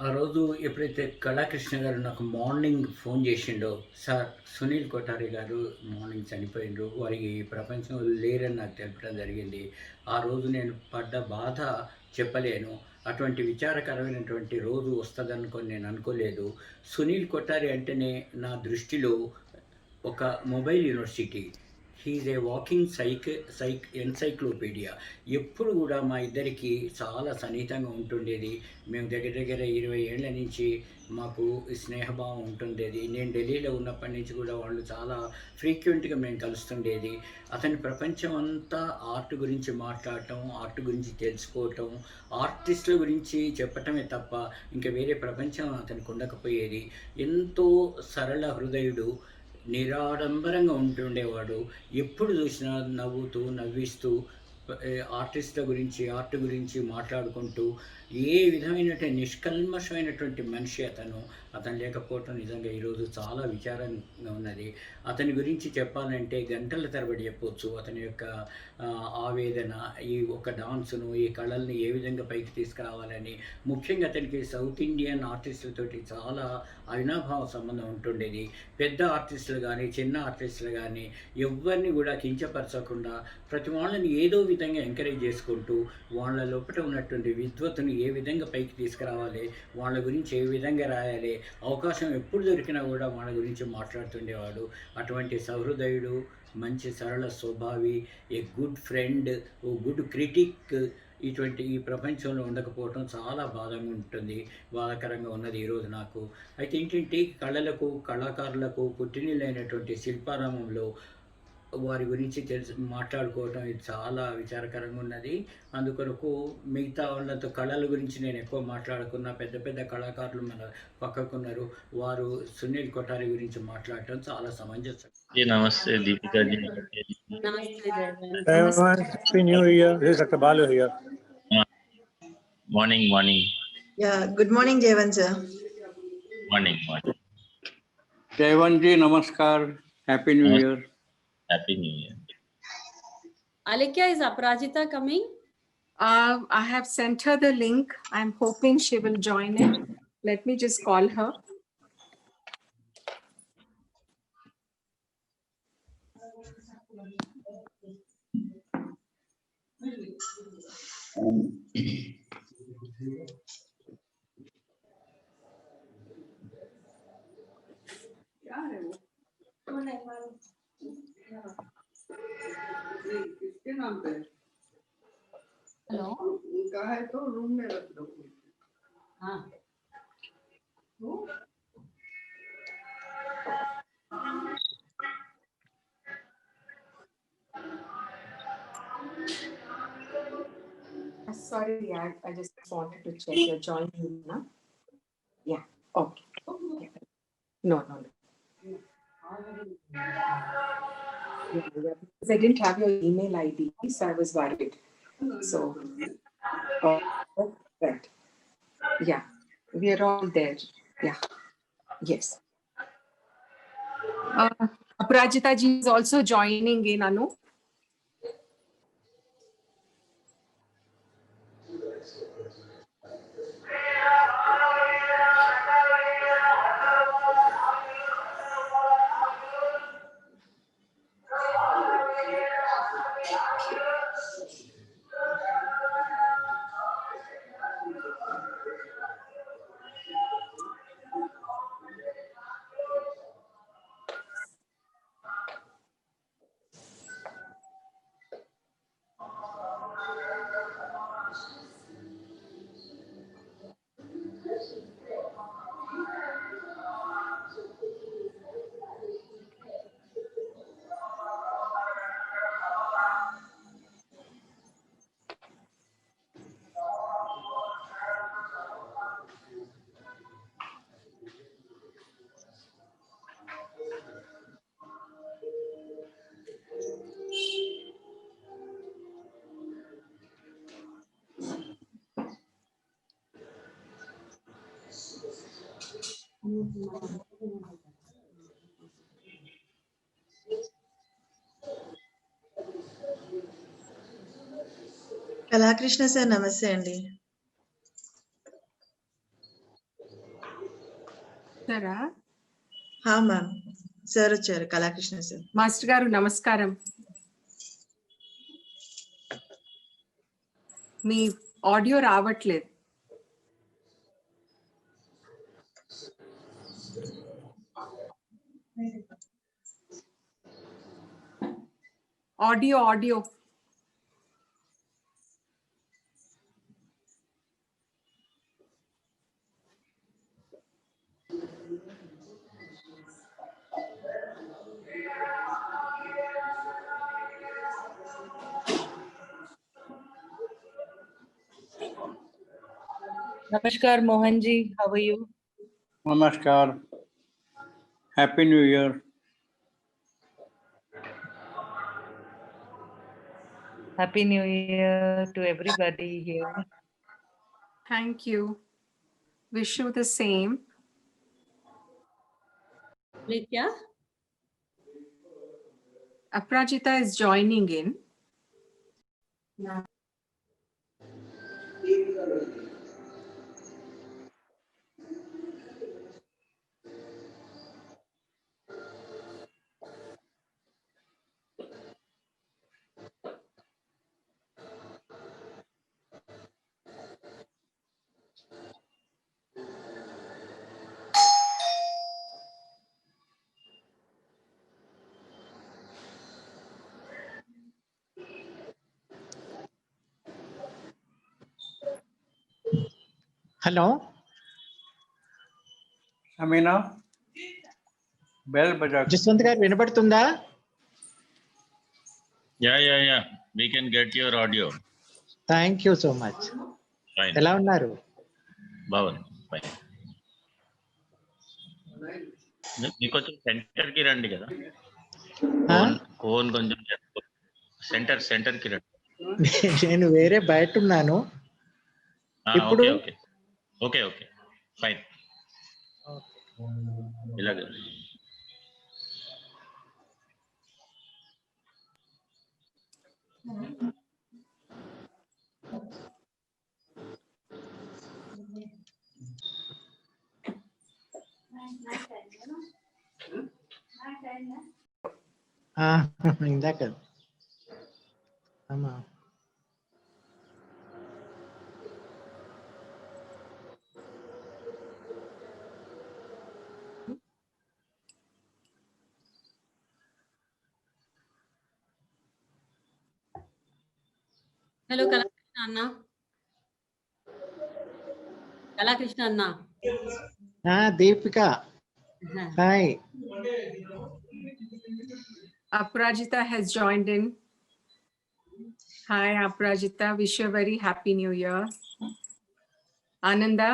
ఆ రోజు ఎప్పుడైతే కళాకృష్ణ గారు నాకు మార్నింగ్ ఫోన్ చేసిండో, సార్ సునీల్ కొఠారి గారు మార్నింగ్ చనిపోయిండ్రు. వారికి ఈ ప్రపంచంలో లేరని నాకు తెలపడం జరిగింది. ఆ రోజు నేను పడ్డ బాధ చెప్పలేను. అటువంటి విచారకరమైనటువంటి రోజు వస్తదనుకొని నేను అనుకోలేదు. సునీల్ కొఠారి అంటేనే నా దృష్టిలో ఒక mobile university. He is a walking encyclopaedia. ఎప్పుడు కూడా మా ఇద్దరికి చాలా సన్నిహితంగా ఉంటుండేది. మేము దగ్గర దగ్గర 20 ఏళ్ల నుంచి మాకు ఈ స్నేహభావం ఉంటుండేది. నేను ఢిల్లీలో ఉన్నప్పటి నుంచి కూడా వాళ్ళు చాలా ఫ్రీక్వెంట్గా మేము కలుస్తుండేది. అతని ప్రపంచం అంతా ఆర్ట్ గురించి మాట్లాడటం, ఆర్ట్ గురించి తెలుసుకోవటం, ఆర్టిస్టుల గురించి చెప్పటమే తప్ప ఇంకా వేరే ప్రపంచం అతనికి ఉండకపోయేది. ఎంతో సరళ హృదయుడు, నిరాడంబరంగా ఉంటుండేవాడు. ఎప్పుడు చూసినా నవ్వుతూ, నవ్విస్తూ, ఆర్టిస్ట్‌ల గురించి, ఆర్ట్ గురించి మాట్లాడుకుంటూ, ఏ విధమైనటువంటి నిష్కల్మషమైనటువంటి మనిషి అతను. అతను లేకపోవటం నిజంగా ఈరోజు చాలా విచారంగా ఉన్నది. అతని గురించి చెప్పాలంటే గంటల తరబడి చెప్పొచ్చు. అతని యొక్క ఆవేదన, ఈ ఒక డాన్స్‌ను, ఈ కళల్ని ఏ విధంగా పైకి తీసుకురావాలని, ముఖ్యంగా అతనికి సౌత్ ఇండియన్ ఆర్టిస్టులతోటి చాలా అవినాభావ సంబంధం ఉంటుండేది. పెద్ద ఆర్టిస్టులు గానీ, చిన్న ఆర్టిస్టులు గానీ ఎవ్వరిని కూడా కించపరచకుండా ప్రతి వాళ్ళని ఏదో విధంగా ఎంకరేజ్ చేసుకుంటూ, వాళ్ళ లోపట ఉన్నటువంటి విద్వత్తుని ఏ విధంగా పైకి తీసుకురావాలి, వాళ్ళ గురించి ఏ విధంగా రాయాలి, అవకాశం ఎప్పుడు దొరికినా కూడా వాళ్ళ గురించి మాట్లాడుతుండేవాడు. అటువంటి సహృదయుడు, మంచి సరళ స్వభావి, a good friend, a good critic ఈ ప్రపంచంలో ఉండకపోవటం చాలా బాధగా ఉంటుంది. బాధాకరంగా ఉన్నది ఈరోజు నాకు. అయితే ఏంటంటే కళలకు, కళాకారులకు పుట్టినిల్లైనటువంటి శిల్పారామంలో వారి గురించి మాట్లాడుకోవటం ఇది చాలా విచారకరంగా ఉన్నది. అందుకొరకు మిగతా వాళ్ళతో కళల గురించి నేను ఎక్కువ మాట్లాడకున్నా, పెద్ద పెద్ద కళాకారులు మన పక్కకున్నారు. వారు సునీల్ కొఠారి గురించి మాట్లాడటం చాలా సమంజసం. जी नमस्ते Deepika ji. Namaste, Jayant. Jayant, Happy New Year. This is Dr. Balu here. Morning. Yeah, good morning, Jayant sir. Morning. Jayant ji, namaskar. Happy New Year. Happy New Year. Alekia, is Aparajita coming? I have sent her the link. I'm hoping she will join it. Let me just call her. किसके नाम पे? Hello? उनका है तो room में रख दो। हाँ. Sorry, I just wanted to check your joining now. Yeah. Okay. No. Yeah, because I didn't have your email ID, so I was worried. So, right. Yeah, we are all there. Yeah. Yes. Aparajita ji is also joining in, Anu. Kalakrishna sir, namaste andi. Sara, Ha ma'am. Sir వచ్చారు Kalakrishna sir. Master Garu, Namaskaram. మీ audio రావట్లేదు. Audio. Namaskar, Mohanji. How are you? Namaskar. Happy New Year. Happy New Year to everybody here. Thank you. Wish you the same. Alekya? Aprajita is joining in. Hello Amina, bell baja. Jaswanth garu వినబడుతుందా? Yeah. We can get your audio. Thank you so much. Fine. ఎలా ఉన్నారు? Bhavan. Fine. మీకు కొంచెం centre కి రండి కదా. Phone కొంచెం centre కి రండి. నేను వేరే బయట ఉన్నాను ఇప్పుడు. Okay fine. ఇలాగే ఇందాక అమ్మా Hello, Kalakrishna Anna. Kalakrishna Anna. Deepika hi. Aprajita has joined in. Hi, Aprajita. Wish you a very happy new year. Ananda,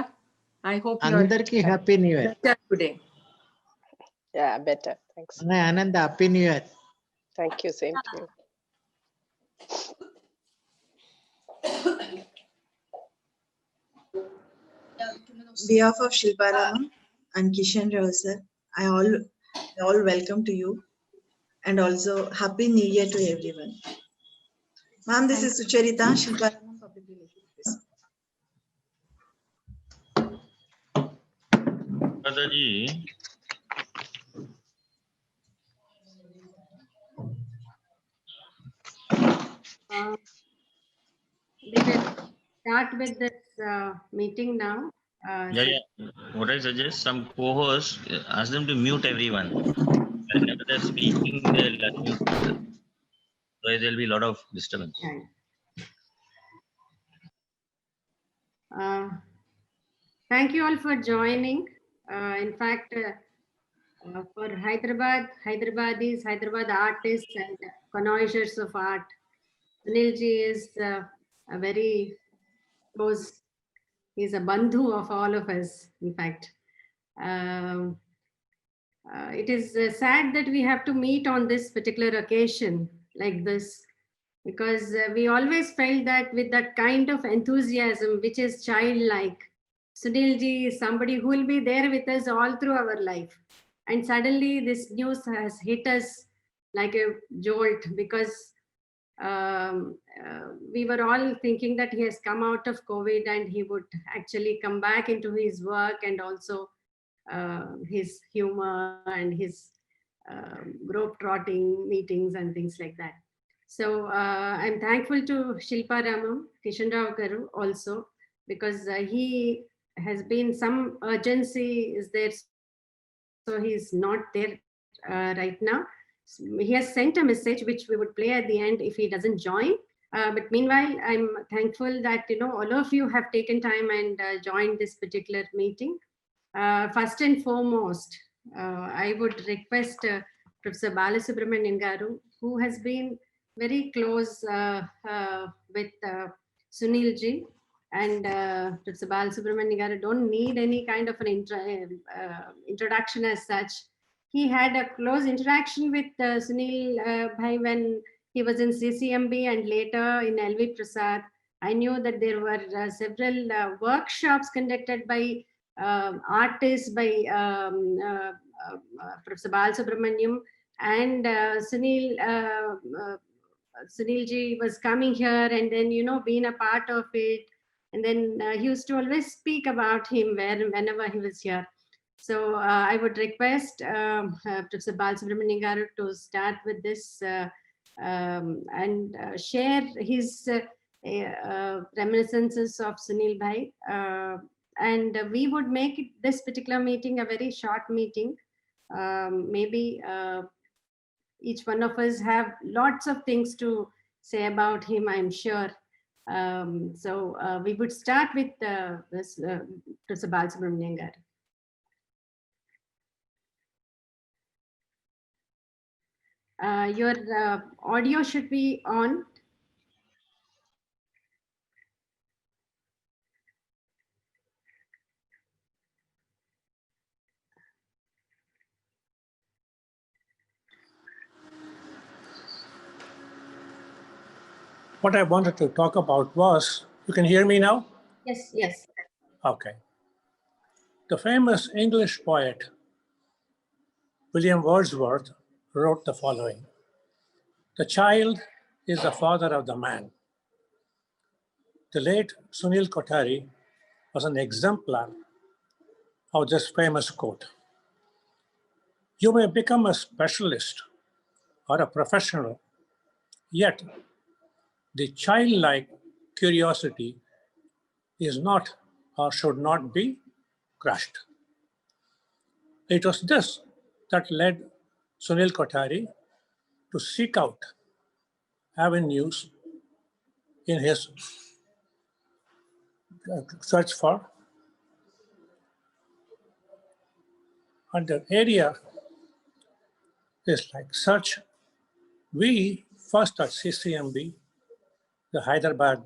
I hope you are అందరికి happy new year. better today. Yeah, better. Thanks. Anand happy new year. Thank you. Same to you. behalf of Shilpa Rama and Kishan Rao sir, I all welcome to you and also happy new year to everyone. Ma'am, this is Sucharita, Shilpa Rama Public Relations. दादाजी We will start with this meeting now. yeah. What I suggest, some co-hosts, ask them to mute everyone. Whenever they're speaking, there'll be a lot of disturbance. Thank you all for joining. In fact, for Hyderabadis, Hyderabad artists and connoisseurs of art, Sunilji is a very close, he's a bandhu of all of us, in fact. It is sad that we have to meet on this particular occasion like this, because we always felt that with that kind of enthusiasm, which is childlike, Sunilji is somebody who will be there with us all through our life. And suddenly this news has hit us like a jolt, because we were all thinking that he has come out of COVID and he would actually come back into his work and also his humor and his rope trotting meetings and things like that. So I'm thankful to Shilpa Ramam, Kishan Rao Garu also, because he has been some urgency is there, so he's not there right now. He has sent a message which we would play at the end if he doesn't join. But meanwhile, I'm thankful that all of you have taken time and joined this particular meeting. First and foremost, I would request Professor Balasubramanian Garu, who has been very close with Sunil ji, and Professor Balasubramanian Garu don't need any kind of an introduction as such. He had a close interaction with Sunil Bhai when he was in CCMB and later in LV Prasad. I knew that there were several workshops conducted by artists, by Professor Balasubramaniam, and Sunil ji was coming here and then, being a part of it. And then he used to always speak about him whenever he was here. So I would request Professor Balasubramanian Garu to start with this and share his reminiscences of Sunil Bhai. And we would make this particular meeting a very short meeting. Maybe each one of us have lots of things to say about him, I'm sure. So we would start with this Professor Balasubramanian Garu. Your audio should be on. What I wanted to talk about was, you can hear me now? Yes, yes. Okay. The famous English poet, William Wordsworth, wrote the following: "The child is the father of the man." The late Sunil Kothari was an exemplar of this famous quote. You may become a specialist or a professional, yet the childlike curiosity is not or should not be crushed. It was this that led Sunil Kothari to seek out avenues in his search for. And the area is like such. We first at CCMB, the Hyderabad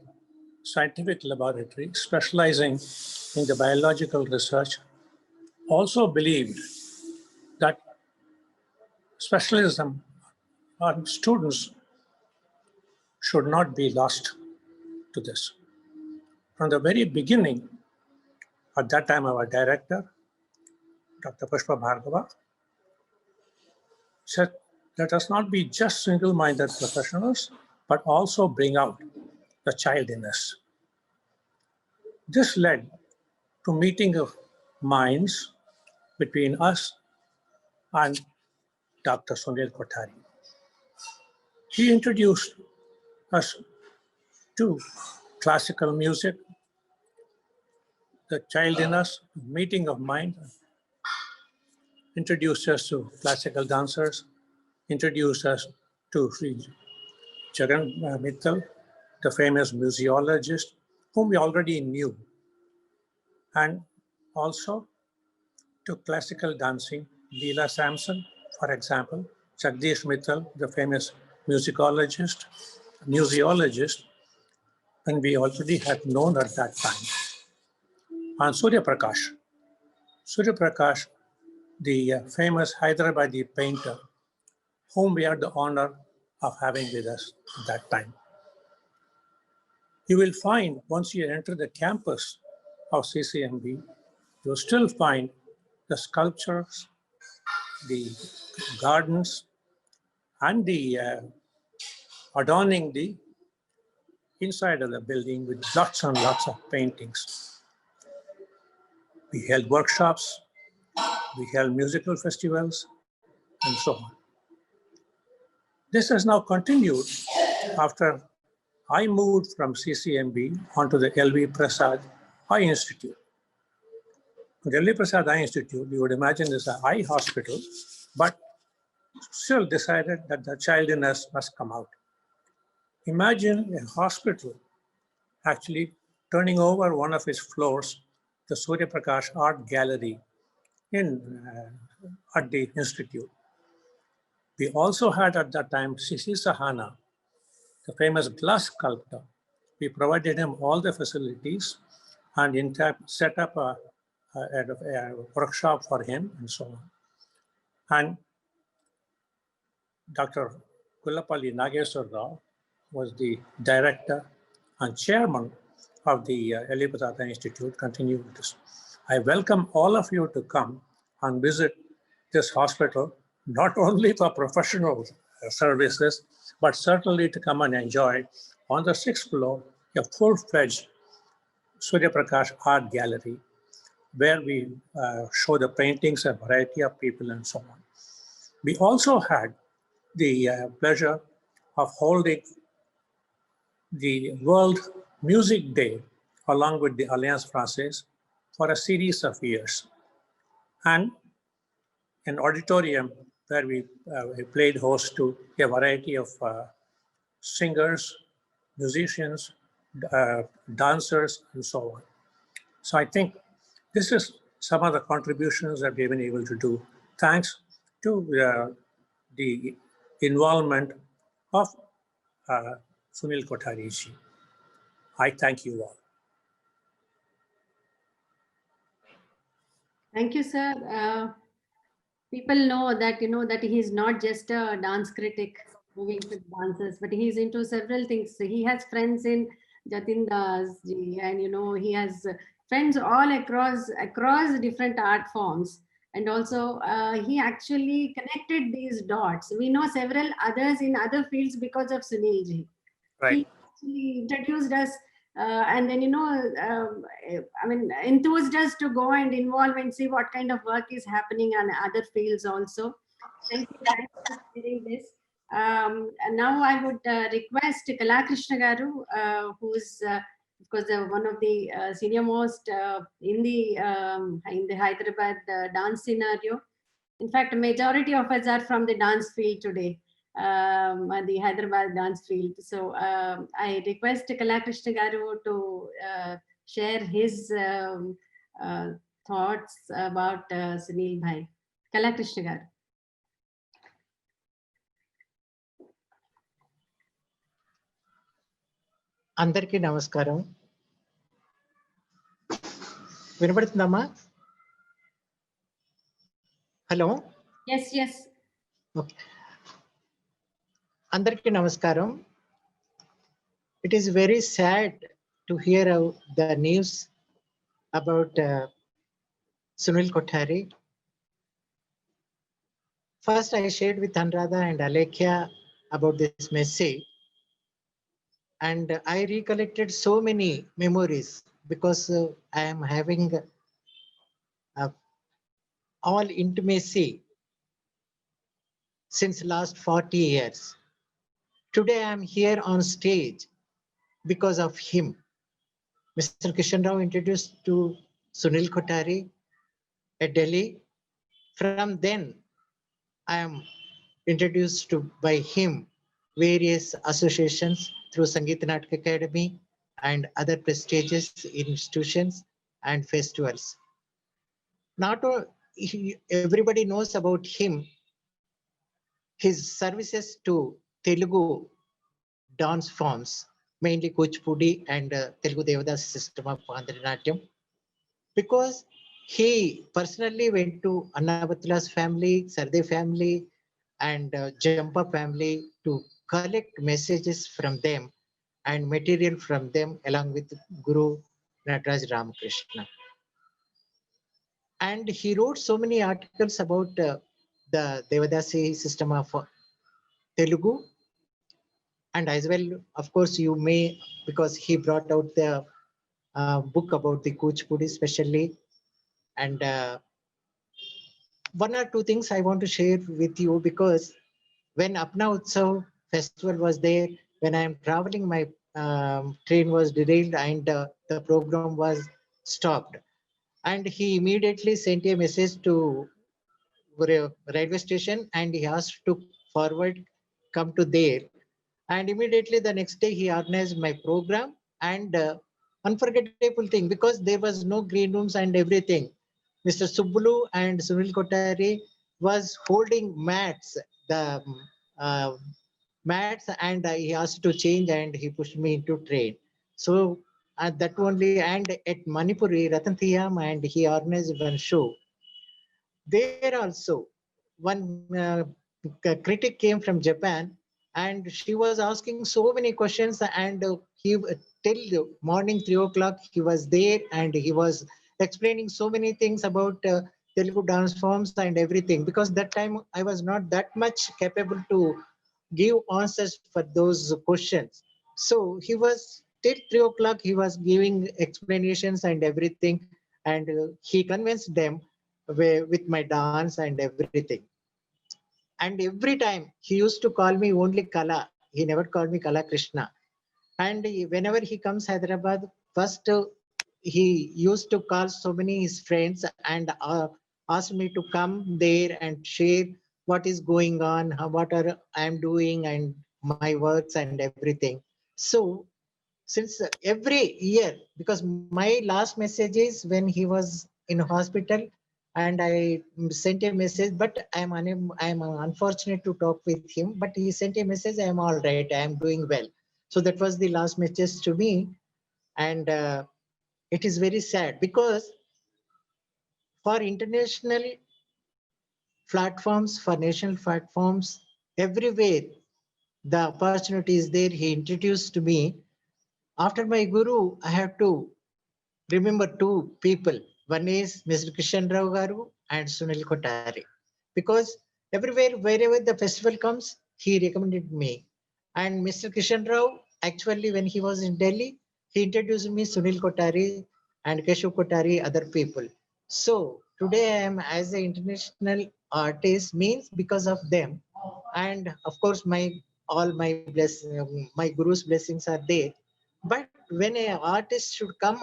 Scientific Laboratory, specializing in the biological research, also believed that specialism on students should not be lost to this. From the very beginning, at that time our director, Dr. Pushpa Bhargava, said, let us not be just single-minded professionals, but also bring out the child in us. This led to meeting of minds between us and Dr. Sunil Kothari. He introduced us to classical music, the child in us, meeting of mind, introduced us to classical dancers, introduced us to Sri Jagan Mittal, the famous museologist, whom we already knew, and also to classical dancing, Leela Sampson, for example, Jagdish Mittal, the famous musicologist, museologist, and we already had known at that time. And Surya Prakash, the famous Hyderabadi painter, whom we had the honor of having with us at that time. You will find, once you enter the campus of CCMB, you'll still find the sculptures, the gardens, and the adorning the inside of the building with lots and lots of paintings. We held workshops, We held musical festivals and so on. This has now continued after I moved from CCMB onto the LV Prasad Eye Institute. The LV Prasad Eye Institute, you would imagine, is an eye hospital, but still decided that the child in us must come out. Imagine a hospital actually turning over one of its floors, the Surya Prakash Art Gallery at the institute. We also had at that time Sisi Sahana, the famous glass sculptor. We provided him all the facilities and set up a workshop for him and so on. And Dr. Kullapalli Nageswar Rao was the director and chairman of the LV Prasad Eye Institute, continued this. I welcome all of you to come and visit this hospital, not only for professional services, but certainly to come and enjoy on the 6th floor a full-fledged Surya Prakash Art Gallery, where we show the paintings of a variety of people and so on. We also had the pleasure of holding the World Music Day along with the Alliance Française for a series of years. And an auditorium where we played host to a variety of singers, musicians, dancers, and so on. So I think this is some of the contributions that we've been able to do, thanks to the involvement of Sunil Kothari ji. I thank you all. Thank you, sir. People know that, that he is not just a dance critic moving with dancers, but he is into several things. He has friends in Jatin Das ji, and, he has friends all across different art forms. And also, he actually connected these dots. We know several others in other fields because of Sunil ji. Right. He actually introduced us and then, enthused us to go and involve and see what kind of work is happening on other fields also. Thank you very much for sharing this. And now I would request Kala Krishna Garu, who is, of course, one of the senior most in the Hyderabad dance scenario. In fact, a majority of us are from the dance field today. The Hyderabad dance field. So I request Kala Krishna Garu to share his thoughts about Sunil Bhai. Kala Krishna Garu. అందరికీ నమస్కారం. వినపడుతుందమ్మా? Hello. Yes. Okay. అందరికీ నమస్కారం. It is very sad to hear the news about Sunil Kothari. First, I shared with Anuradha and Alekhya about this message, and I recollected so many memories because I am having all intimacy since last 40 years. Today I am here on stage because of him. Mr. Kishan Rao introduced to Sunil Kothari at Delhi. From then, I am introduced to by him various associations through Sangeet Natak Academy and other prestigious institutions and festivals. Not everybody knows about him. His services to Telugu dance forms, mainly Kuchipudi and Telugu Devadasi system of Andhra Natyam, because he personally went to Annavathula's family, Sarde family, and Jampa family to collect messages from them and material from them along with Guru Nataraj Ramakrishna. And he wrote so many articles about the Devadasi system of Telugu. And as well, of course, you may, because he brought out the book about the Kuchipudi especially. And one or two things I want to share with you, because when Apna Utsav festival was there, when I am traveling, my train was derailed and the program was stopped. And he immediately sent a message to railway station and he asked to forward come to there. And immediately the next day he organized my program, and unforgettable thing, because there was no green rooms and everything. Mr. Subbulu and Sunil Kotari was holding mats, the uh, mats, and he asked to change and he pushed me into train. So that only, and at Manipuri, Ratan Thiyam, and he organized one show. There also, one critic came from Japan, and she was asking so many questions, and he till the morning 3 o'clock he was there, and he was explaining so many things about Telugu dance forms and everything. Because that time I was not that much capable to give answers for those questions. So he was till 3 o'clock. He was giving explanations and everything, and he convinced them with my dance and everything. And every time he used to call me only Kala. He never called me Kala Krishna. And whenever he comes Hyderabad, first he used to call so many his friends and asked me to come there and share what is going on, what are I am doing, and my works and everything. So since every year, because my last message is when he was in hospital, and I sent a message, but I am unable, I am unfortunate to talk with him, but he sent a message, I am all right, I am doing well. So that was the last message to me. And it is very sad, because for international platforms, for national platforms, everywhere the opportunity is there. He introduced me. After my guru, I have to remember two people. One is Mr. Kishan Rao Garu and Sunil Kotari. Because everywhere, wherever the festival comes, he recommended me. And Mr. Kishan Rao, actually, when he was in Delhi, he introduced me Sunil Kotari and Keshav Kotari, other people. So today I am as an international artist means because of them. And of course, my all my my guru's blessings are there. But when an artist should come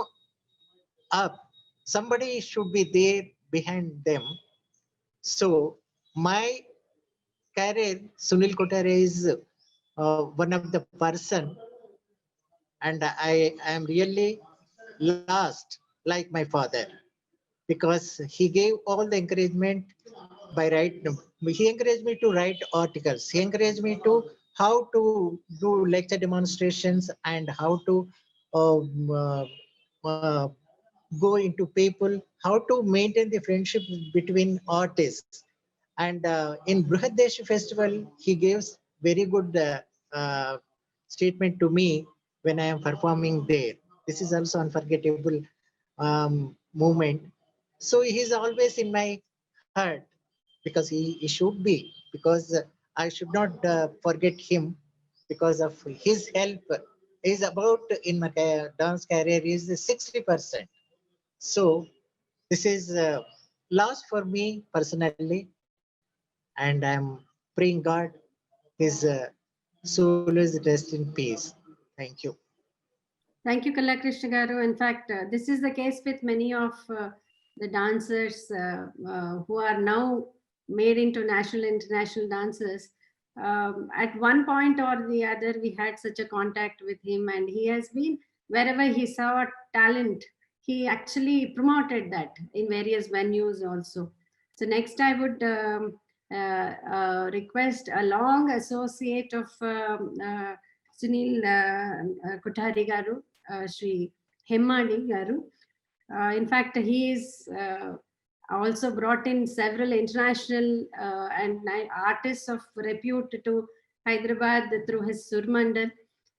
up, somebody should be there behind them. So my career, Sunil Kotare is one of the person, and I am really lost like my father, because he gave all the encouragement by write. He encouraged me to write articles. He encouraged me to how to do lecture demonstrations and how to um, uh, uh, go into people, how to maintain the friendship between artists. And in Brihadesh festival, he gives very good statement to me when I am performing there. This is also unforgettable moment. So he's always in my heart, because he should be, because I should not forget him, because of his help is about in my dance career is 60%. So this is loss for me personally, and I'm praying God his soul is rest in peace. Thank you. Thank you, Kala Krishna Garu. In fact, this is the case with many of the dancers who are now made into national, international dancers. At one point or the other, we had such a contact with him, and he has been, wherever he saw talent, he actually promoted that in various venues also. So next I would request a long associate of Sunil Kotari Garu, Sri Hemmadi Garu. In fact, he is also brought in several international and artists of repute to Hyderabad through his Surmandal.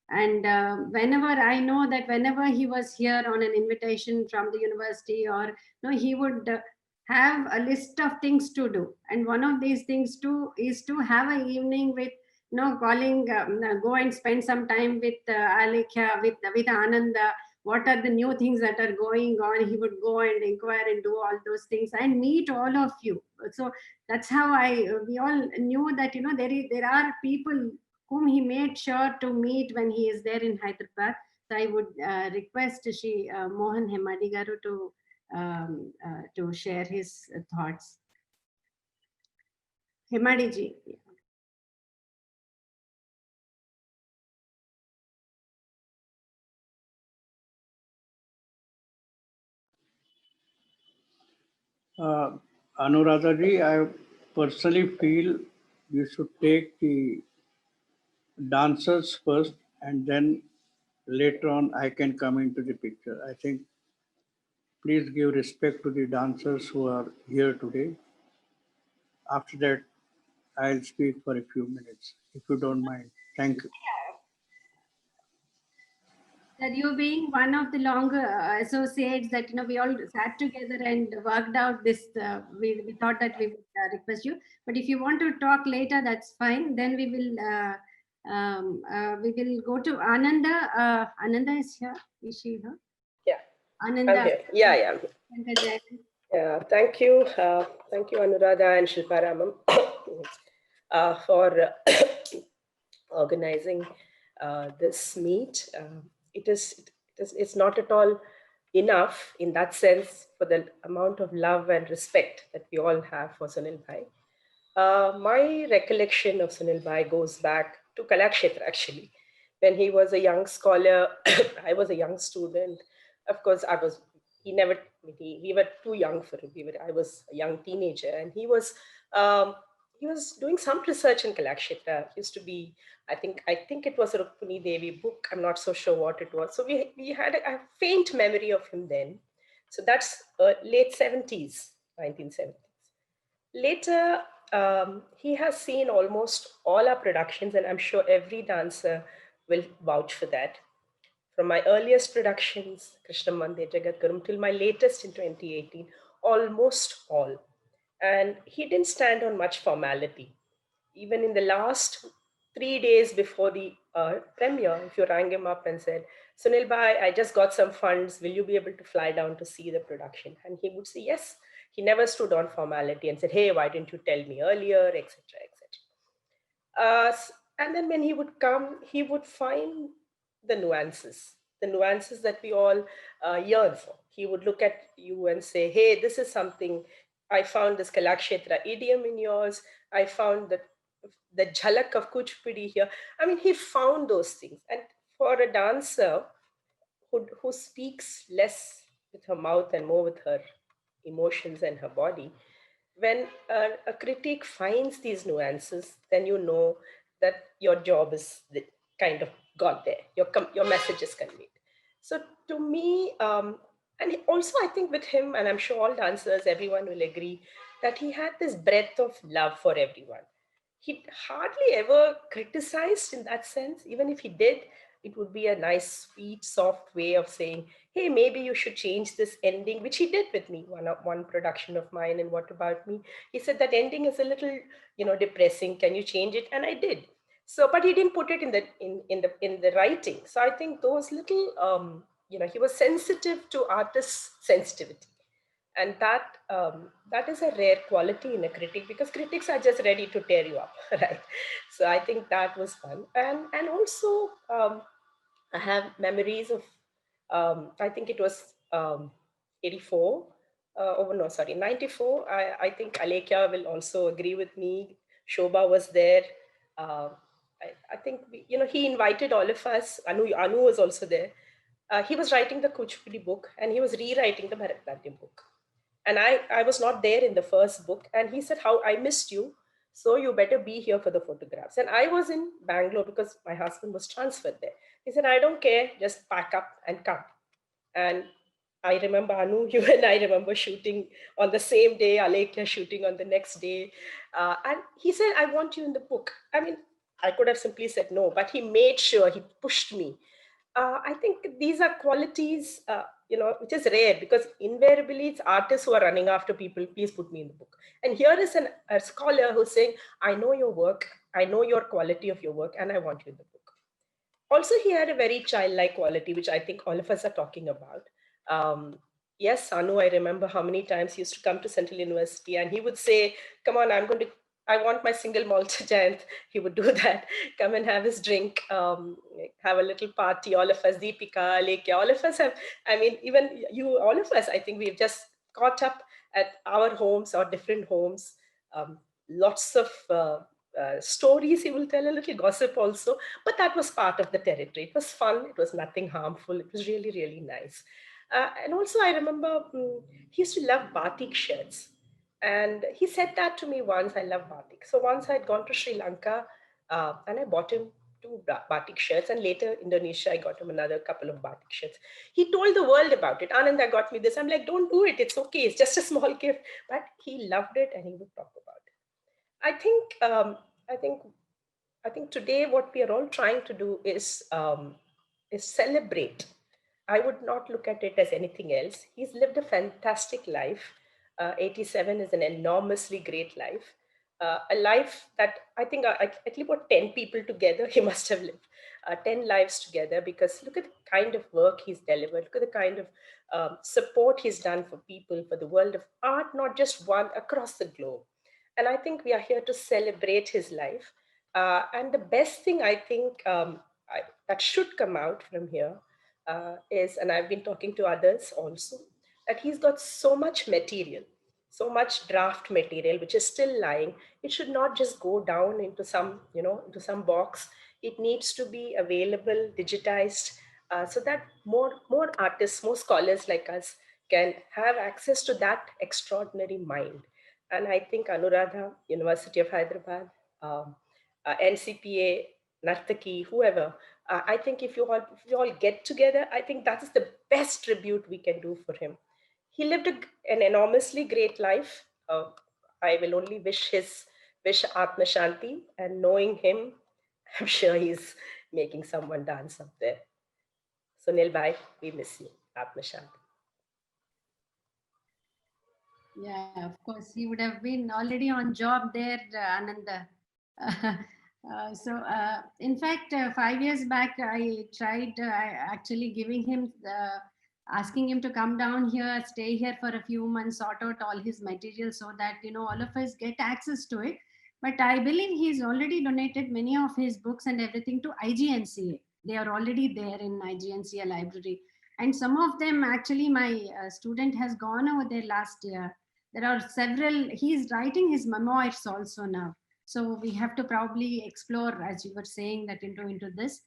And whenever I know that whenever he was here on an invitation from the university, or he would have a list of things to do. And one of these things too is to have an evening with calling, go and spend some time with Alekhya, with Ananda, what are the new things that are going on. He would go and inquire and do all those things and meet all of you. So that's how we all knew that, there are people whom he made sure to meet when he is there in Hyderabad. So I would request Shri Mohan Hemadi Garu to share his thoughts. Hemadi ji. Anuradha ji, I personally feel you should take the dancers first and then later on I can come into the picture. I think please give respect to the dancers who are here today. After that, I'll speak for a few minutes, if you don't mind. Thank you. That you being one of the longer associates that, we all sat together and worked out this, we thought that we would request you. But if you want to talk later, that's fine. Then we will go to Ananda. Ananda is here. Is she here? Yeah, Ananda. I'm here. Yeah, I'm here. Yeah, thank you. Thank you, Anuradha and Shilparamam, for organizing this meet. It's not at all enough in that sense for the amount of love and respect that we all have for Sunil Bhai. My recollection of Sunil Bhai goes back to Kalakshetra actually. When he was a young scholar, I was a young student. Of course, we were too young for him. I was a young teenager, and he was doing some research in Kalakshetra. It used to be, I think it was a Rukmini Devi book. I'm not so sure what it was. So we had a faint memory of him then. So that's late 70s, 1970s. Later, he has seen almost all our productions, and I'm sure every dancer will vouch for that. From my earliest productions, Krishna Mandir, Jagatgurum, till my latest in 2018, almost all. And he didn't stand on much formality. Even in the last 3 days before the premiere, if you rang him up and said, Sunil Bhai, I just got some funds, will you be able to fly down to see the production? And he would say yes. He never stood on formality and said, hey, why didn't you tell me earlier, etc., etc. And then when he would come, he would find the nuances that we all yearn for. He would look at you and say, hey, this is something, I found this Kalakshetra idiom in yours. I found the jhalak of Kuchipudi here. I mean, he found those things. And for a dancer who speaks less with her mouth and more with her emotions and her body, when a critic finds these nuances, then you know that your job is kind of got there. Your message is conveyed. So to me, and also I think with him, and I'm sure all dancers, everyone will agree, that he had this breadth of love for everyone. He hardly ever criticized in that sense. Even if he did, it would be a nice, sweet, soft way of saying, hey, maybe you should change this ending, which he did with me, one production of mine, and What About Me? He said that ending is a little, depressing. Can you change it? And I did. So, but he didn't put it in the writing. So I think those little, he was sensitive to artists' sensitivity. And that is a rare quality in a critic, because critics are just ready to tear you up, right? So I think that was fun. And also I have memories of, I think it was 84, 94. I think Alekia will also agree with me. Shobha was there. I think, he invited all of us. Anu was also there. He was writing the Kuchipudi book, and he was rewriting the Bharatanatyam book. And I was not there in the first book. And he said, how I missed you. So you better be here for the photographs. And I was in Bangalore because my husband was transferred there. He said, I don't care, just pack up and come. And I remember, Anu, you and I remember shooting on the same day, Alekia shooting on the next day. And he said, I want you in the book. I mean, I could have simply said no, but he made sure, he pushed me. I think these are qualities, which is rare, because invariably it's artists who are running after people, please put me in the book. And here is a scholar who's saying, I know your work, I know your quality of your work, and I want you in the book. Also, he had a very childlike quality, which I think all of us are talking about. Yes, Sanu, I remember how many times he used to come to Central University and he would say, come on, I want my single malt Jayant. He would do that, come and have his drink, have a little party, all of us, Deepika, Alekhya, all of us have, I mean, even you, all of us, I think we've just caught up at our homes or different homes. Lots of stories he will tell, a little gossip also, but that was part of the territory. It was fun, it was nothing harmful, it was really, really nice. And also I remember he used to love batik shirts. And he said that to me once, I love batik. So once I'd gone to Sri Lanka and I bought him 2 batik shirts, and later Indonesia, I got him another couple of batik shirts. He told the world about it. Ananda got me this. I'm like, don't do it. It's okay. It's just a small gift. But he loved it and he would talk about it. I think today what we are all trying to do is celebrate. I would not look at it as anything else. He's lived a fantastic life. 87 is an enormously great life. A life that I think at least about 10 people together, he must have lived 10 lives together, because look at the kind of work he's delivered. Look at the kind of support he's done for people, for the world of art, not just one, across the globe. And I think we are here to celebrate his life. And the best thing I think that should come out from here is, and I've been talking to others also, that he's got so much material, so much draft material, which is still lying. It should not just go down into some, into some box. It needs to be available, digitized, so that more artists, more scholars like us can have access to that extraordinary mind. And I think Anuradha, University of Hyderabad, NCPA, Nartaki, whoever, I think if you all get together, I think that is the best tribute we can do for him. He lived an enormously great life. I will only wish Atma Shanti, and knowing him, I'm sure he's making someone dance up there. Sunil Bhai, we miss you. Atma Shanti. Yeah, of course, he would have been already on job there, Ananda. In fact, 5 years back, I tried actually giving him, asking him to come down here, stay here for a few months, sort out all his material so that, all of us get access to it. But I believe he's already donated many of his books and everything to IGNCA. They are already there in IGNCA library. And some of them, actually, my student has gone over there last year. There are several, he's writing his memoirs also now. So we have to probably explore, as you were saying, that into this.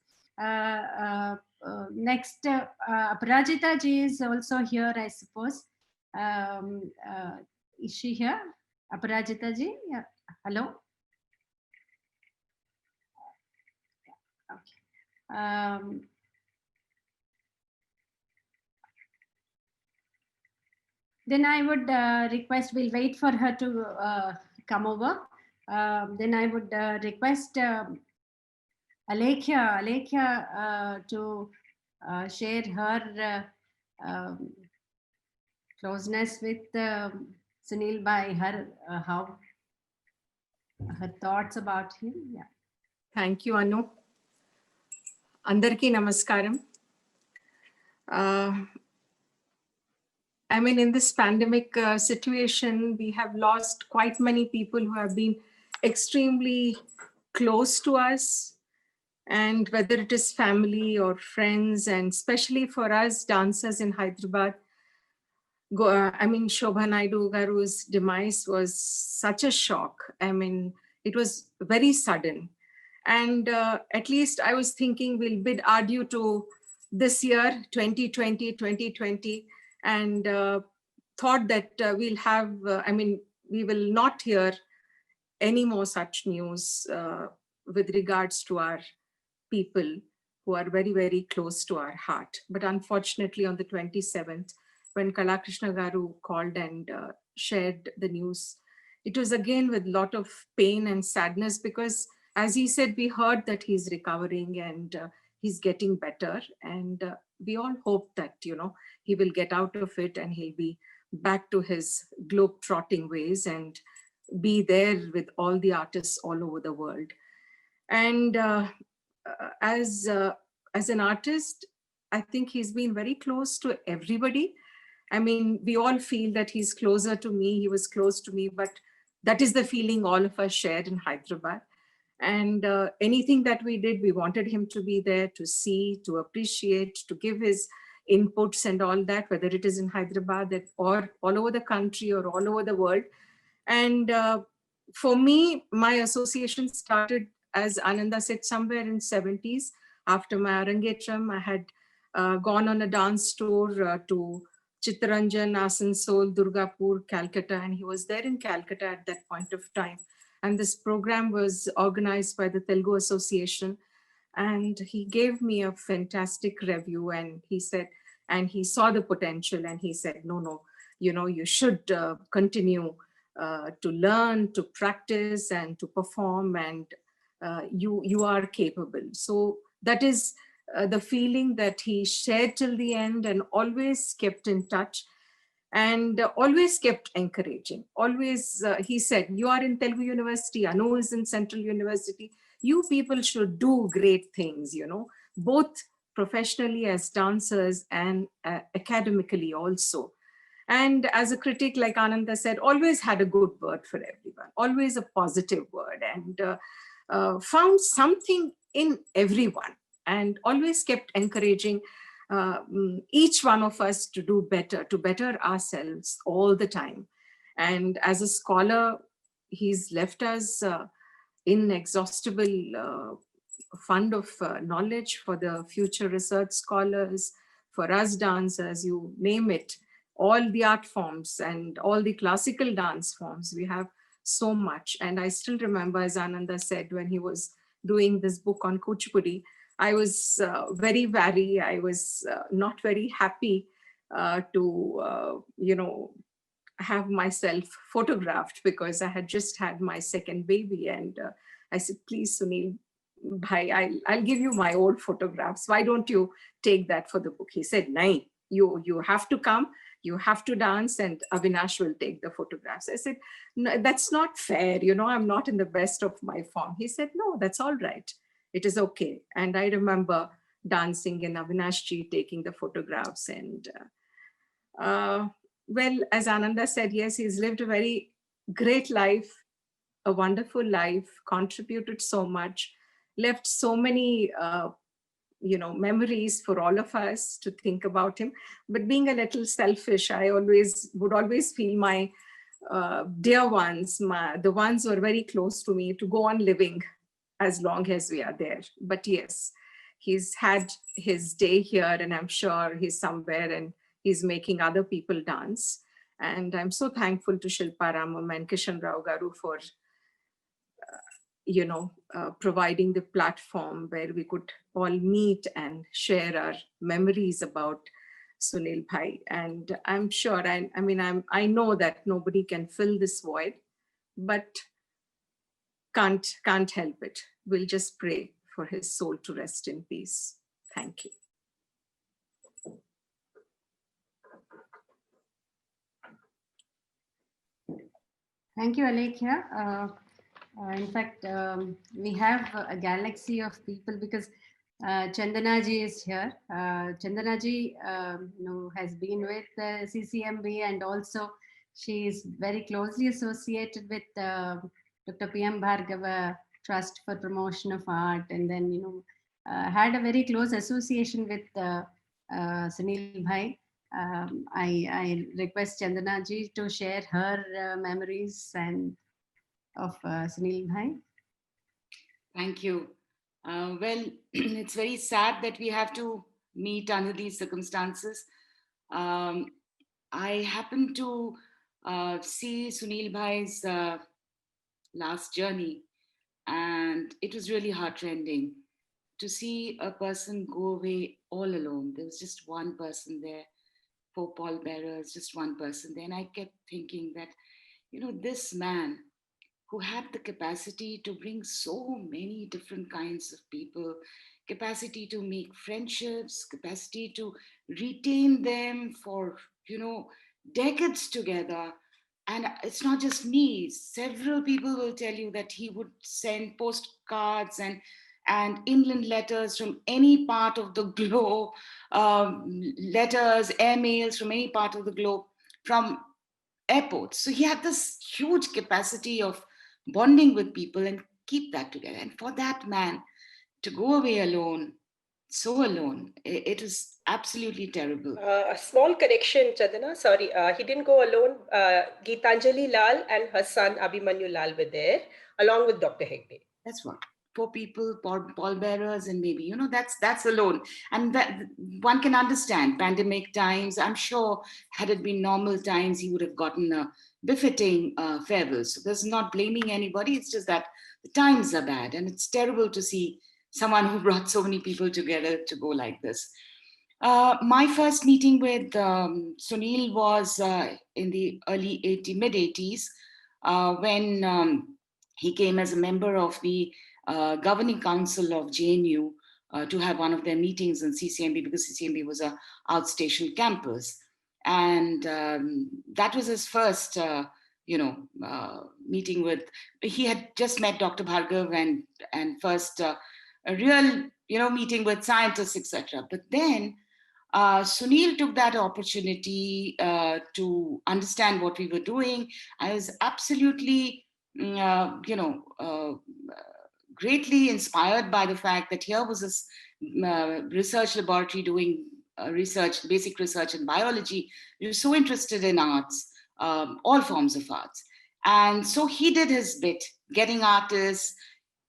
Next, Aparajita ji is also here, I suppose. Is she here? Aparajita ji? Yeah. Hello? Okay. Then I would request, we'll wait for her to come over. Then I would request Alekhya to share her closeness with Sunil Bhai, how her thoughts about him. Yeah. Thank you, Anu. Andarki namaskaram. I mean, in this pandemic situation, we have lost quite many people who have been extremely close to us, and whether it is family or friends, and especially for us dancers in Hyderabad, Shobha Naidu Garu's demise was such a shock. I mean, it was very sudden. And at least I was thinking we'll bid adieu to this year, 2020, and thought that we'll have, we will not hear any more such news with regards to our people who are very, very close to our heart. But unfortunately, on the 27th, when Kalakrishna Garu called and shared the news, it was again with a lot of pain and sadness, because as he said, we heard that he's recovering and he's getting better. And we all hope that, he will get out of it and he'll be back to his globe-trotting ways and be there with all the artists all over the world. And as as an artist, I think he's been very close to everybody. I mean, we all feel that he's closer to me, he was close to me, but that is the feeling all of us shared in Hyderabad. And anything that we did, we wanted him to be there to see, to appreciate, to give his inputs and all that, whether it is in Hyderabad or all over the country or all over the world. And for me, my association started, as Ananda said, somewhere in 70s. After my Arangetram, I had gone on a dance tour to Chittaranjan, Asansol, Durgapur, Calcutta, and he was there in Calcutta at that point of time. And this program was organized by the Telugu Association. And he gave me a fantastic review, and he said, and he saw the potential, and he said, no, you should continue to learn, to practice, and to perform, and you are capable. So that is the feeling that he shared till the end, and always kept in touch, and always kept encouraging. Always, he said, you are in Telugu University, Anu is in Central University, you people should do great things, both professionally as dancers and academically also. And as a critic, like Ananda said, always had a good word for everyone, always a positive word, and found something in everyone, and always kept encouraging each one of us to do better, to better ourselves all the time. And as a scholar, he's left us inexhaustible fund of knowledge for the future research scholars, for us dancers, you name it, all the art forms and all the classical dance forms. We have so much. And I still remember, as Ananda said, when he was doing this book on Kuchipudi, I was very wary. I was not very happy to, have myself photographed, because I had just had my second baby. And I said, please, Sunil, bhai, I'll give you my old photographs. Why don't you take that for the book? He said, no, you have to come, you have to dance, and Avinash will take the photographs. I said, no, that's not fair. I'm not in the best of my form. He said, no, that's all right. It is okay. And I remember dancing and Avinashji taking the photographs. And well, as Ananda said, yes, he's lived a very great life, a wonderful life, contributed so much, left so many memories for all of us to think about him. But being a little selfish, I would always feel my dear ones, the ones who are very close to me, to go on living as long as we are there. But yes, he's had his day here, and I'm sure he's somewhere and he's making other people dance. And I'm so thankful to Shilpa Ramam and Kishan Rao Garu for providing the platform where we could all meet and share our memories about Sunil Bhai. And I'm sure, I know that nobody can fill this void, but can't help it. We'll just pray for his soul to rest in peace. Thank you. Thank you, Alekhya. In fact, we have a galaxy of people, because Chandanaji is here. Chandanaji has been with CCMB, and also she is very closely associated with Dr. P.M. Bhargava Trust for Promotion of Art, and then had a very close association with Sunil Bhai. I request Chandanaji to share her memories and of Sunil Bhai. Thank you. Well, it's very sad that we have to meet under these circumstances. I happened to see Sunil Bhai's last journey, and it was really heartrending to see a person go away all alone. There was just one person there, 4 pallbearers, just one person there. And I kept thinking that, this man who had the capacity to bring so many different kinds of people, capacity to make friendships, capacity to retain them for, decades together. And it's not just me, several people will tell you that he would send postcards and inland letters from any part of the globe, letters, airmails from any part of the globe, from airports. So he had this huge capacity of bonding with people and keep that together. And for that man to go away alone, so alone, it was absolutely terrible. A small correction, Chandana. Sorry, he didn't go alone. Geetanjali Lal and her son Abhimanyu Lal were there, along with Dr. Hegde. That's what. 4 people, pallbearers, and maybe, that's alone. And that one can understand pandemic times. I'm sure had it been normal times, he would have gotten a befitting farewell. So there's not blaming anybody. It's just that the times are bad, and it's terrible to see someone who brought so many people together to go like this. My first meeting with Sunil was in the mid 80s, when he came as a member of the governing council of JNU to have one of their meetings in CCMB, because CCMB was a outstation campus. And that was his first, meeting with, he had just met Dr. Bhargav and first a real, meeting with scientists, etc. But then Sunil took that opportunity to understand what we were doing. I was absolutely, greatly inspired by the fact that here was this research laboratory doing research, basic research in biology. He was so interested in arts, all forms of arts. And so he did his bit, getting artists,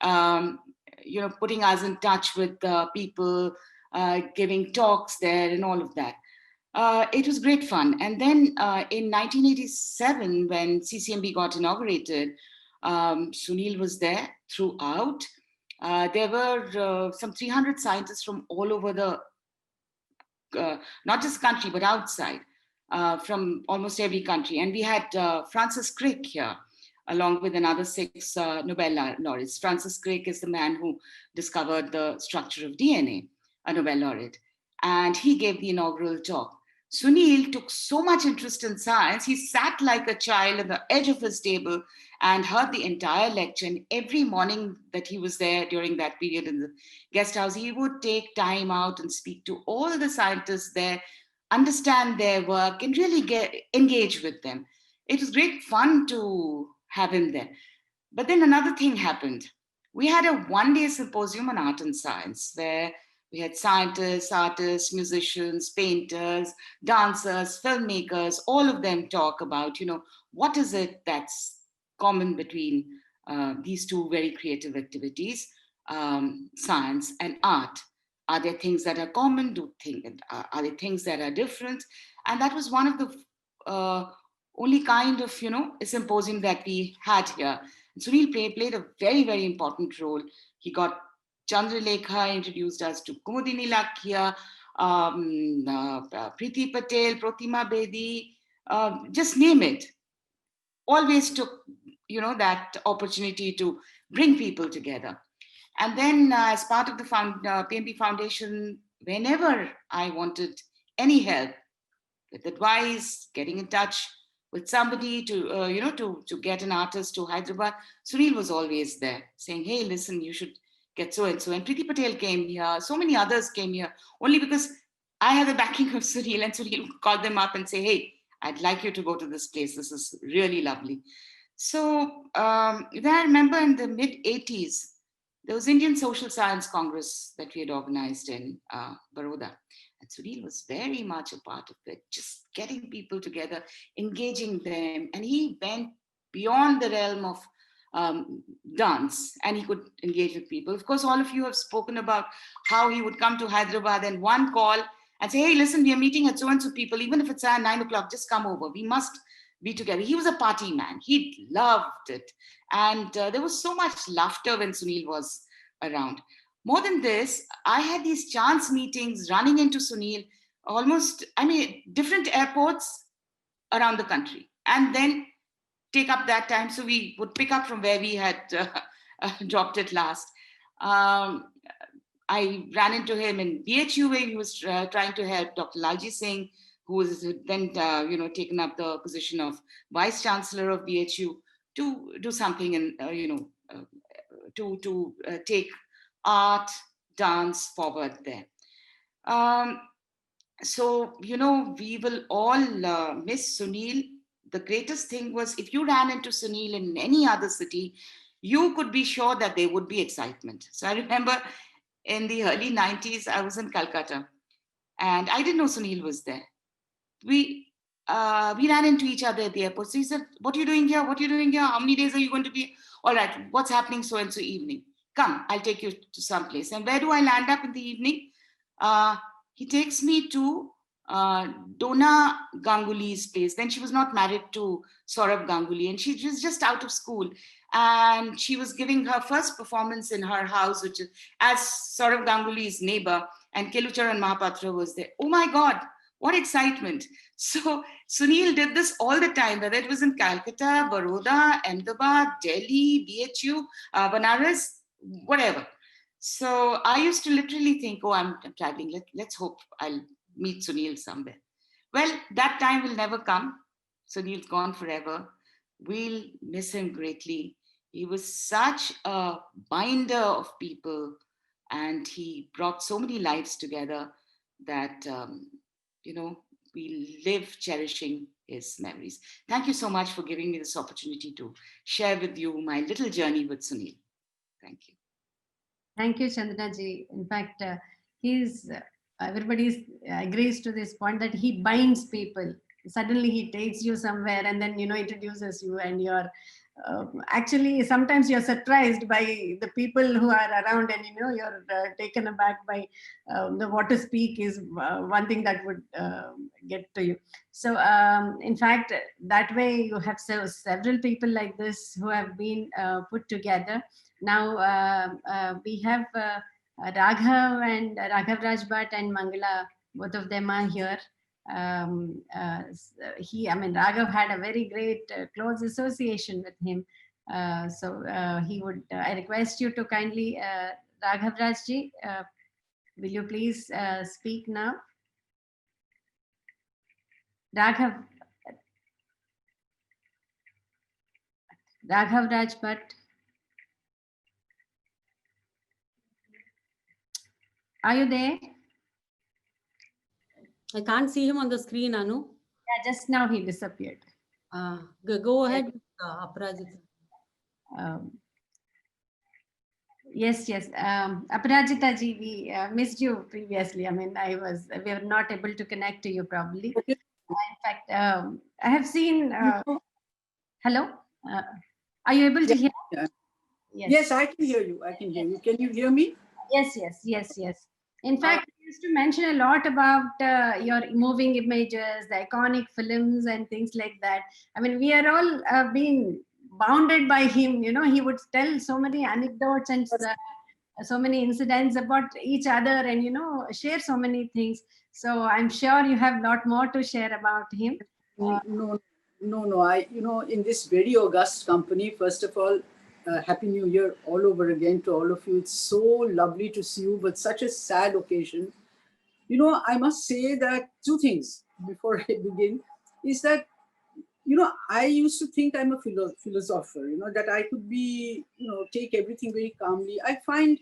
putting us in touch with people, giving talks there and all of that. It was great fun. And then in 1987, when CCMB got inaugurated, Sunil was there throughout. There were some 300 scientists from all over the, not just country, but outside, from almost every country. And we had Francis Crick here, along with another 6 Nobel laureates. Francis Crick is the man who discovered the structure of DNA, a Nobel laureate. And he gave the inaugural talk. Sunil took so much interest in science, he sat like a child at the edge of his table and heard the entire lecture. And every morning that he was there during that period in the guest house, he would take time out and speak to all the scientists there, understand their work, and really engage with them. It was great fun to have him there. But then another thing happened. We had a one-day symposium on art and science where we had scientists, artists, musicians, painters, dancers, filmmakers, all of them talk about, what is it that's common between these two very creative activities, science and art. Are there things that are common? Are there things that are different? And that was one of the only kind of, a symposium that we had here. And Sunil played a very, very important role. He got Chandralekha introduced us to Kumudini Lakhia, Preeti Patel, Protima Bedi, just name it. Always took, that opportunity to bring people together. And then as part of the PMB Foundation, whenever I wanted any help with advice, getting in touch with somebody to get an artist to Hyderabad, Sunil was always there saying, hey, listen, you should get so and so. And Preeti Patel came here. So many others came here only because I had the backing of Sunil, and Sunil would call them up and say, hey, I'd like you to go to this place. This is really lovely. So then I remember in the mid 80s, there was Indian Social Science Congress that we had organized in Baroda. And Sunil was very much a part of it, just getting people together, engaging them. And he went beyond the realm of dance, and he could engage with people. Of course, all of you have spoken about how he would come to Hyderabad and one call and say, hey, listen, we are meeting at so-and-so people, even if it's at 9 o'clock, just come over. We must be together. He was a party man. He loved it. And there was so much laughter when Sunil was around. More than this, I had these chance meetings running into Sunil, different airports around the country. And then take up that time. So we would pick up from where we had dropped it last. I ran into him in BHU where he was trying to help Dr. Lalji Singh, who was then taken up the position of Vice Chancellor of BHU, to do something and to take art, dance forward there. So, you know, we will all miss Sunil. The greatest thing was if you ran into Sunil in any other city, you could be sure that there would be excitement. So I remember in the early 90s, I was in Calcutta and I didn't know Sunil was there. We ran into each other at the airport. So he said, "What are you doing here? What are you doing here? How many days are you going to be? All right, what's happening so and so evening? Come, I'll take you to some place." And where do I land up in the evening? He takes me to Dona Ganguly's place. Then she was not married to Saurabh Ganguly, and she was just out of school. And she was giving her first performance in her house, which is as Saurabh Ganguly's neighbor, and Kelucharan Mahapatra was there. Oh my God, what excitement. So Sunil did this all the time, whether it was in Calcutta, Baroda, Ahmedabad, Delhi, BHU, Banaras, whatever. So I used to literally think, oh, I'm traveling. Let's hope I'll meet Sunil somewhere. Well, that time will never come. Sunil's gone forever. We'll miss him greatly. He was such a binder of people, and he brought so many lives together that, you know, we live cherishing his memories. Thank you so much for giving me this opportunity to share with you my little journey with Sunil. Thank you. Thank you, Chandana ji. In fact, everybody agrees to this point that he binds people. Suddenly he takes you somewhere and then, you know, introduces you, and you're actually sometimes you're surprised by the people who are around, and, you know, you're taken aback by the what to speak is one thing that would get to you. So in fact, that way you have several people like this who have been put together. Now we have Raghav and Raghav Raj Bhatt and Mangala, both of them are here. Raghav had a very great close association with him. He would, I request you to kindly, Raghav Rajji, will you please speak now? Raghav Raj Bhatt. Are you there? I can't see him on the screen, Anu. Yeah, just now he disappeared. Go ahead, Aparajita. Yes. Aparajita ji, we missed you previously. I mean, we were not able to connect to you probably. In fact, I have seen, hello? Are you able to hear? Yes, I can hear you. I can hear you. Can you hear me? Yes. In fact, you used to mention a lot about your moving images, the iconic films and things like that. I mean, we are all being bounded by him. You know, he would tell so many anecdotes and so many incidents about each other, and, you know, share so many things. So I'm sure you have a lot more to share about him. No. In this very august company, first of all, Happy New Year all over again to all of you. It's so lovely to see you, but such a sad occasion. You know, I must say that two things before I begin is that, you know, I used to think I'm a philosopher, you know, that I could be, you know, take everything very calmly. I find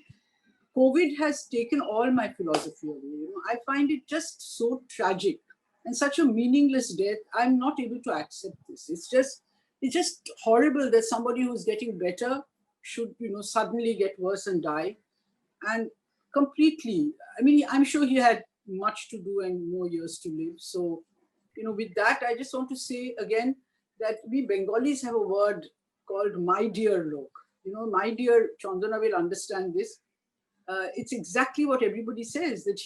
COVID has taken all my philosophy away. You know, I find it just so tragic and such a meaningless death. I'm not able to accept this. It's just horrible that somebody who's getting better should, you know, suddenly get worse and die. And completely, I mean, I'm sure he had much to do and more years to live. So, you know, with that, I just want to say again that we Bengalis have a word called "my dear Lok." You know, my dear Chandana will understand this. It's exactly what everybody says, that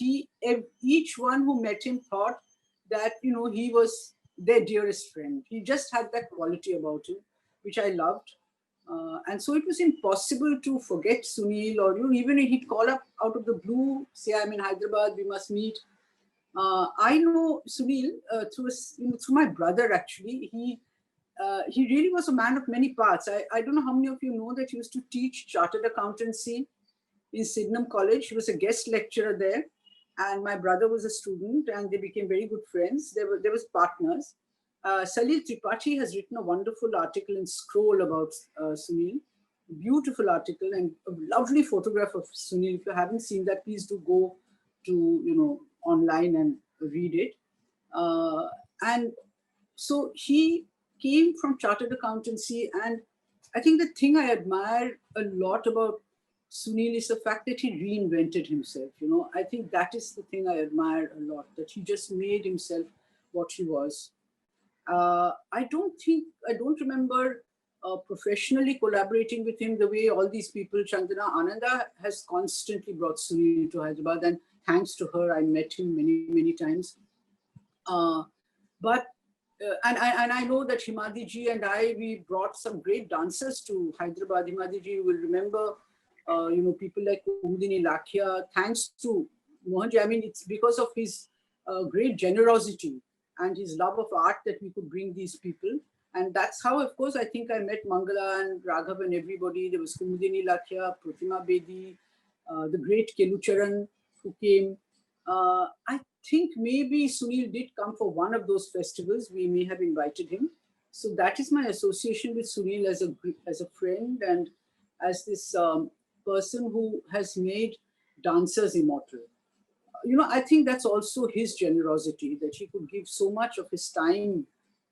each one who met him thought that, you know, he was their dearest friend. He just had that quality about him, which I loved. And so it was impossible to forget Sunil, or, you know, even if he'd call up out of the blue, say, I'm in Hyderabad, we must meet. I know Sunil through my brother, actually. He really was a man of many parts. I don't know how many of you know that he used to teach chartered accountancy in Sydenham College. He was a guest lecturer there, and my brother was a student, and they became very good friends. They was partners. Salil Tripathi has written a wonderful article in Scroll about Sunil, beautiful article and a lovely photograph of Sunil. If you haven't seen that, please do go to online and read it. And so he came from chartered accountancy, and I think the thing I admire a lot about Sunil is the fact that he reinvented himself. I think that is the thing I admire a lot, that he just made himself what he was. I don't remember professionally collaborating with him the way all these people. Chandana Ananda has constantly brought Sunil to Hyderabad, and thanks to her, I met him many, many times. But I know that Himadi ji and we brought some great dancers to Hyderabad. Himadi ji, you will remember, people like Kumudini Lakhia. Thanks to Mohan ji, I mean, it's because of his great generosity and his love of art that we could bring these people. And that's how, of course, I think I met Mangala and Raghav and everybody. There was Kumudini Lakhia, Pratima Bedi, the great Kelucharan who came. I think maybe Sunil did come for one of those festivals. We may have invited him. So that is my association with Sunil as a friend and as this person who has made dancers immortal. I think that's also his generosity, that he could give so much of his time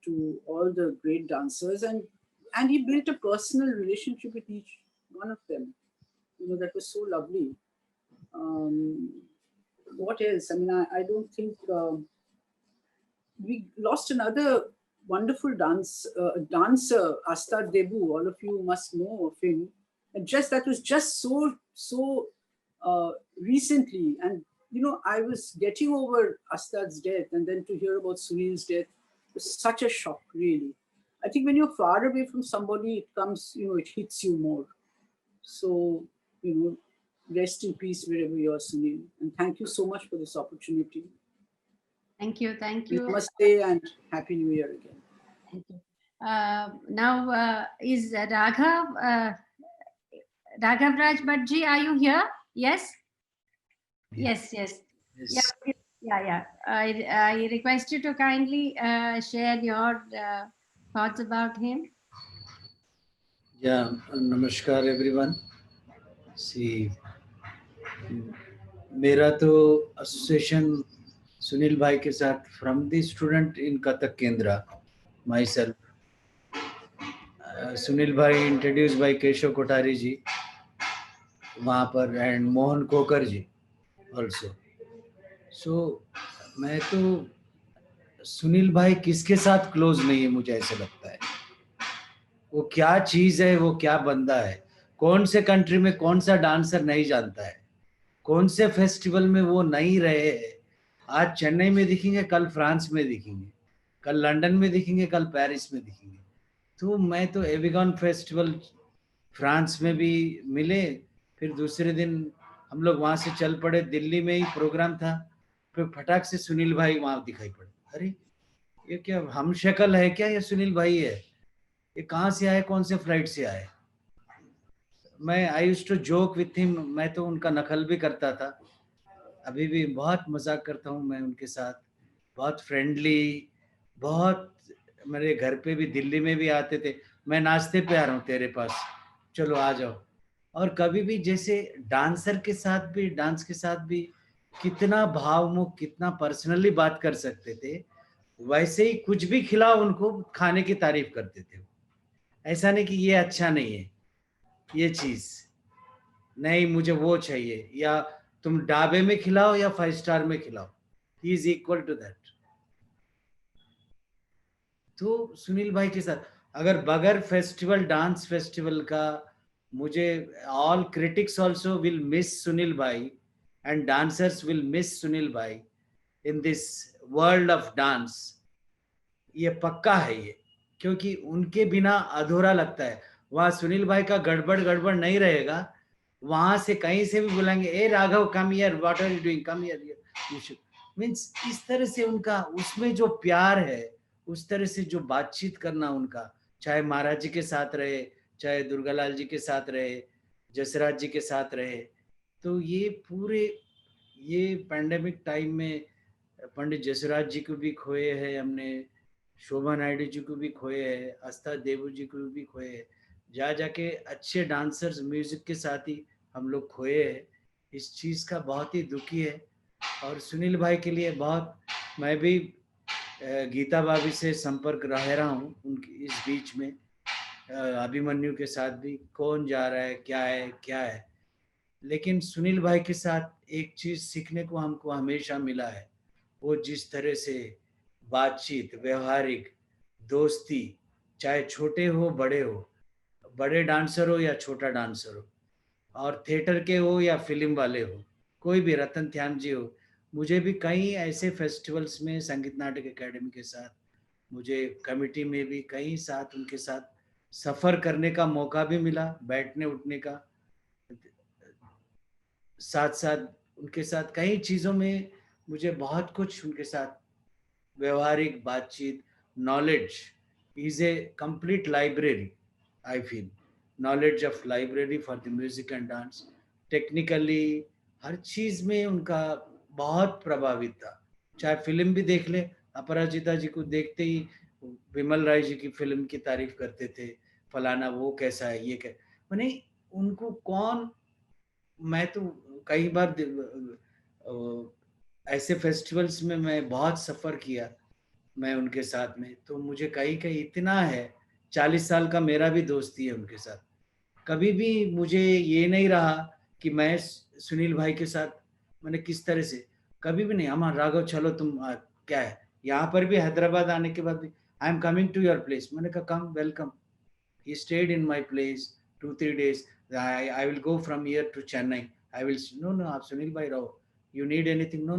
to all the great dancers, and he built a personal relationship with each one of them. That was so lovely. What else? I mean, I don't think we lost another wonderful dancer, Astad Debu. All of you must know of him. And that was just so recently. And I was getting over Astad's death, and then to hear about Sunil's death was such a shock, really. I think when you're far away from somebody, it comes, it hits you more. So, rest in peace wherever you are, Sunil. And thank you so much for this opportunity. Thank you. Thank you. Namaste and Happy New Year again. Thank you. Now, is Raghav Raj Bhattji, are you here? Yes? Yes. Yeah. I request you to kindly share your thoughts about him. Yeah, namaskar everyone. See, मेरा तो association Sunil भाई के साथ from the student in Kathak Kendra myself. Sunil भाई introduce by Keshav Kothari ji वहाँ पर, and Mohan Kokar ji also. So मैं तो सुनील भाई किसके साथ क्लोज नहीं है, मुझे ऐसा लगता है. वो क्या चीज़ है, वो क्या बंदा है. कौन से कंट्री में कौन सा डांसर नहीं जानता है, कौन से फेस्टिवल में वो नहीं रहे. आज चेन्नई में दिखेंगे, कल फ्रांस में दिखेंगे, कल लंदन में दिखेंगे, कल पेरिस में दिखेंगे. तो मैं तो एविगॉन फेस्टिवल फ्रांस में भी मिले, फिर दूसरे दिन हम लोग वहाँ से चल पड़े, दिल्ली में ही प्रोग्राम था, फिर फटाक से सुनील भाई वहाँ दिखाई पड़े. अरे ये क्या हम शक्ल है क्या, ये सुनील भाई है, ये कहाँ से आए, कौन से फ्लाइट से आए. मैं I used to joke with him, मैं तो उनका नकल भी करता था, अभी भी बहुत मजाक करता हूँ मैं उनके साथ. बहुत फ्रेंडली, बहुत, मेरे घर पे भी दिल्ली में भी आते थे, मैं नाश्ते पे आ रहा हूँ तेरे पास, चलो आ जाओ. और कभी भी जैसे डांसर के साथ भी, डांस के साथ भी कितना भावमुख, कितना पर्सनली बात कर सकते थे, वैसे ही कुछ भी खिलाओ उनको, खाने की तारीफ करते थे. ऐसा नहीं कि ये अच्छा नहीं है, ये चीज नहीं, मुझे वो चाहिए, या तुम ढाबे में खिलाओ या 5 स्टार में खिलाओ, he is equal to that. तो सुनील भाई के साथ अगर बगैर फेस्टिवल, डांस फेस्टिवल का, मुझे all critics also will miss Sunil भाई and dancers will miss Sunil भाई in this world of dance. ये पक्का है ये, क्योंकि उनके बिना अधूरा लगता है. वहाँ सुनील भाई का गड़बड़ नहीं रहेगा, वहां से कहीं से भी बुलाएंगे, ए Raghav come here, what are you doing, come here, you should. Means इस तरह से उनका, उसमें जो प्यार है, उस तरह से जो बातचीत करना उनका, चाहे महाराज जी के साथ रहे, चाहे दुर्गालाल जी के साथ रहे, जसराज जी के साथ रहे. तो ये पूरे, ये पैंडेमिक टाइम में पंडित जसराज जी को भी खोए हैं हमने, शोभा नायडू जी को भी खोए हैं, आस्था देवू जी को भी खोए हैं. जा जाके अच्छे डांसर्स म्यूजिक के साथ ही हम लोग खोए हैं। इस चीज़ का बहुत ही दुखी है। और सुनील भाई के लिए बहुत, मैं भी गीता भाभी से संपर्क रह रहा हूँ उनकी इस बीच में, अभिमन्यु के साथ भी, कौन जा रहा है क्या है। लेकिन सुनील भाई के साथ एक चीज़ सीखने को हमको हमेशा मिला है, वो जिस तरह से बातचीत, व्यवहारिक दोस्ती, चाहे छोटे हो बड़े डांसर हो या छोटा डांसर हो, और थिएटर के हो या फिल्म वाले हो, कोई भी, रतन ध्यान जी हो, मुझे भी कई ऐसे फेस्टिवल्स में संगीत नाटक एकेडमी के साथ, मुझे कमिटी में भी कई साथ उनके साथ सफ़र करने का मौका भी मिला, बैठने उठने का, साथ साथ उनके साथ कई चीज़ों में मुझे बहुत कुछ उनके साथ व्यवहारिक बातचीत, knowledge is a complete library, I feel knowledge of library for the music and dance. Technically हर चीज़ में उनका बहुत प्रभावित था। चाहे फिल्म भी देख ले, अपराजिता जी को देखते ही विमल राय जी की फिल्म की तारीफ करते थे, फलाना वो कैसा है, ये क्या, मैंने उनको कौन, मैं तो कई बार ऐसे फेस्टिवल्स में मैं बहुत सफ़र किया मैं उनके साथ में, तो मुझे कहीं इतना है, 40 साल का मेरा भी दोस्ती है उनके साथ। कभी भी मुझे ये नहीं रहा कि मैं सुनील भाई के साथ मैंने किस तरह से, कभी भी नहीं, हमारा राघव चलो तुम क्या है, यहाँ पर भी हैदराबाद आने के बाद भी I am coming to your place, मैंने कहा come, welcome. He stayed in my place 2-3 days. I will go from here to Chennai. I will, no, आप सुनील भाई रहो, you need anything, no,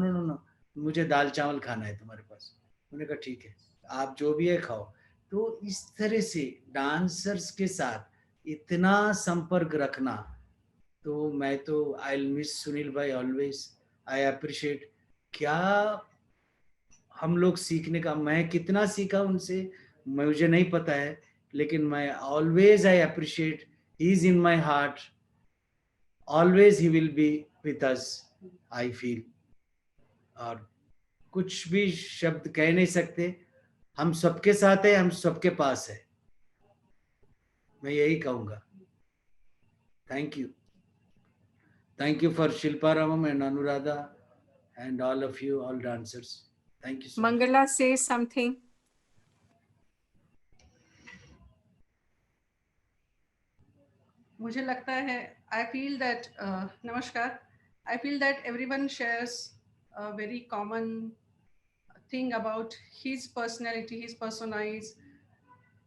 मुझे दाल चावल खाना है तुम्हारे पास। मैंने कहा ठीक है, आप जो भी है खाओ। तो इस तरह से डांसर्स के साथ इतना संपर्क रखना, तो मैं तो आई विल मिस सुनील भाई ऑलवेज। आई अप्रिशिएट, क्या हम लोग सीखने का, मैं कितना सीखा उनसे मुझे नहीं पता है, लेकिन मैं always I appreciate, he is in my heart, always he will be with us, I feel. और कुछ भी शब्द कह नहीं सकते, हम सबके साथ है, हम सबके पास है, मैं यही कहूँगा। Thank you for Shilpa Ramam and Anuradha and all of you, all dancers. Thank you so much. Mangala, say something. मुझे लगता है, I feel that, नमस्कार, I feel that everyone shares a very common thing about his personality, his persona is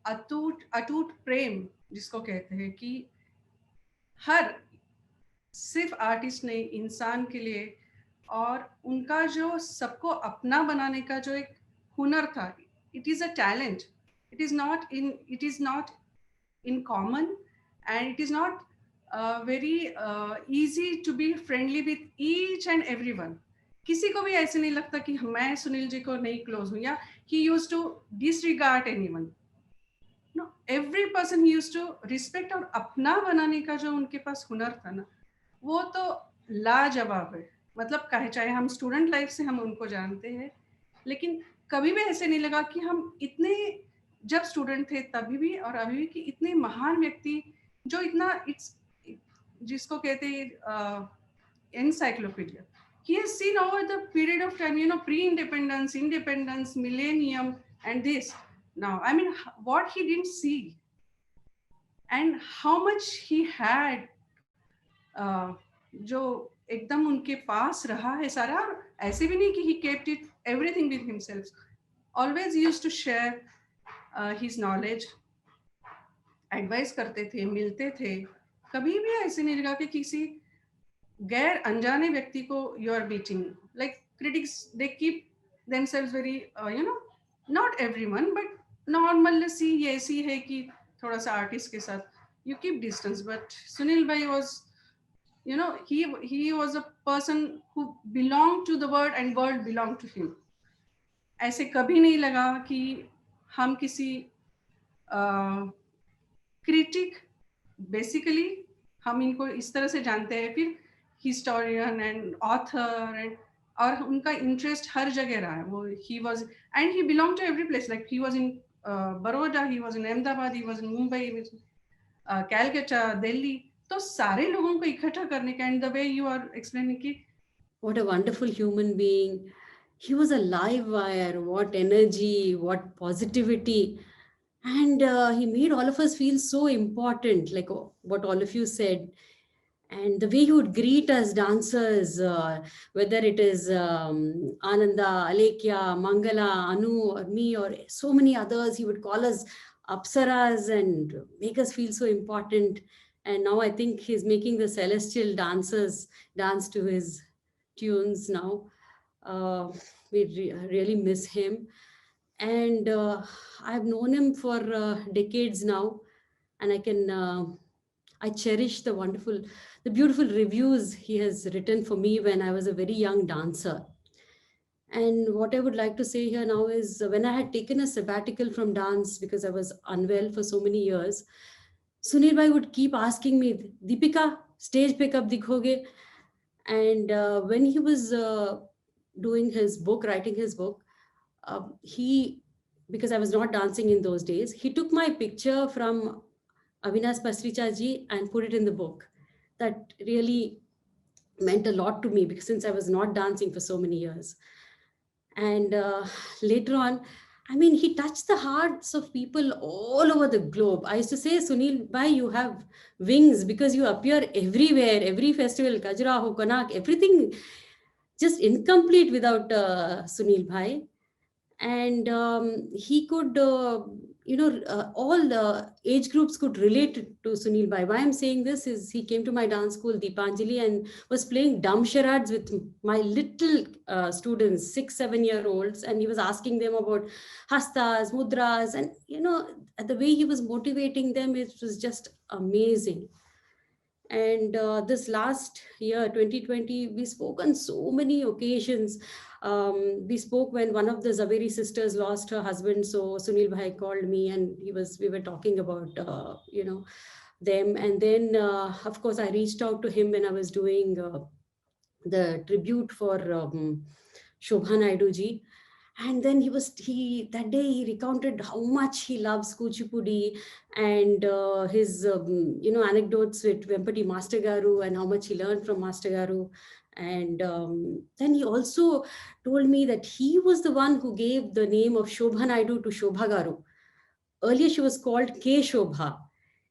अटूट प्रेम, जिसको कहते हैं कि हर सिर्फ आर्टिस्ट नहीं, इंसान के लिए, और उनका जो सबको अपना बनाने का जो एक हुनर था, it is a talent, it is not in common, and it is not very easy to be friendly with each and everyone. किसी को भी ऐसे नहीं लगता कि मैं सुनील जी को नहीं क्लोज हूँ, या he used to disregard anyone. No, every person he used to respect, और अपना बनाने का जो उनके पास हुनर था ना, वो तो लाजवाब है। मतलब चाहे हम स्टूडेंट लाइफ से हम उनको जानते हैं, लेकिन कभी भी ऐसे नहीं लगा कि हम इतने, जब स्टूडेंट थे तभी भी और अभी भी, कि इतने महान व्यक्ति जो इतना, जिसको कहते हैं encyclopedia, he has seen over the period of time, pre-independence, independence, millennium, and this. Now, I mean, what he didn't see, and how much he had, जो एकदम उनके पास रहा है सारा, ऐसे भी नहीं कि he kept it everything with himself. Always he used to share his knowledge, advice करते थे, मिलते थे, कभी भी ऐसे नहीं लगा कि किसी गैर अनजाने व्यक्ति को you are meeting. Like critics, they keep themselves very, not everyone, but normal सी ऐसी है कि थोड़ा सा आर्टिस्ट के साथ you keep distance, but Sunil bhai was, he was a person who belonged to the world and world belonged to him. ऐसे कभी नहीं लगा कि हम किसी क्रिटिक, बेसिकली हम इनको इस तरह से जानते हैं, फिर हिस्टोरियन एंड ऑथर, एंड और उनका इंटरेस्ट हर जगह रहा है। वो he was, and he belonged to every place, like he was in Baroda, he was in Ahmedabad, he was in Mumbai, Calcutta, Delhi, तो सारे लोगों को इकट्ठा करने का, and the way you are explaining कि What a wonderful human being. He was a live wire. What energy, what positivity. And he made all of us feel so important, like what all of you said. And the way he would greet us dancers, whether it is Ananda, Alekia, Mangala, Anu, or me, or so many others, he would call us Apsaras and make us feel so important. And now I think he's making the celestial dancers dance to his tunes now. We really miss him. And I've known him for decades now, and I cherish the beautiful reviews he has written for me when I was a very young dancer. And what I would like to say here now is when I had taken a sabbatical from dance because I was unwell for so many years, Sunil Bhai would keep asking me, Deepika, stage pe kab dikhoge? And when he was doing his book, writing his book, because I was not dancing in those days, he took my picture from Avinash Pasricha ji and put it in the book. That really meant a lot to me because since I was not dancing for so many years. And later on, I mean, he touched the hearts of people all over the globe. I used to say, Sunil Bhai, you have wings because you appear everywhere, every festival, Khajuraho, Konark, everything just incomplete without Sunil Bhai. And he could, all the age groups could relate to Sunil Bhai. Why I'm saying this is he came to my dance school, Deepanjali, and was playing dumb charades with my little students, 6-7-year-olds, and he was asking them about hastas, mudras, and the way he was motivating them, it was just amazing. And this last year, 2020, we spoke on so many occasions. We spoke when one of the Zaveri sisters lost her husband. So Sunil Bhai called me and we were talking about, them. And then, of course, I reached out to him when I was doing the tribute for Shobha Naidu ji. And then that day he recounted how much he loves Kuchipudi and his, anecdotes with Vempati Master Garu and how much he learned from Master Garu. And then he also told me that he was the one who gave the name of Shobha Naidu to Shobha Garu. Earlier she was called K. Shobha.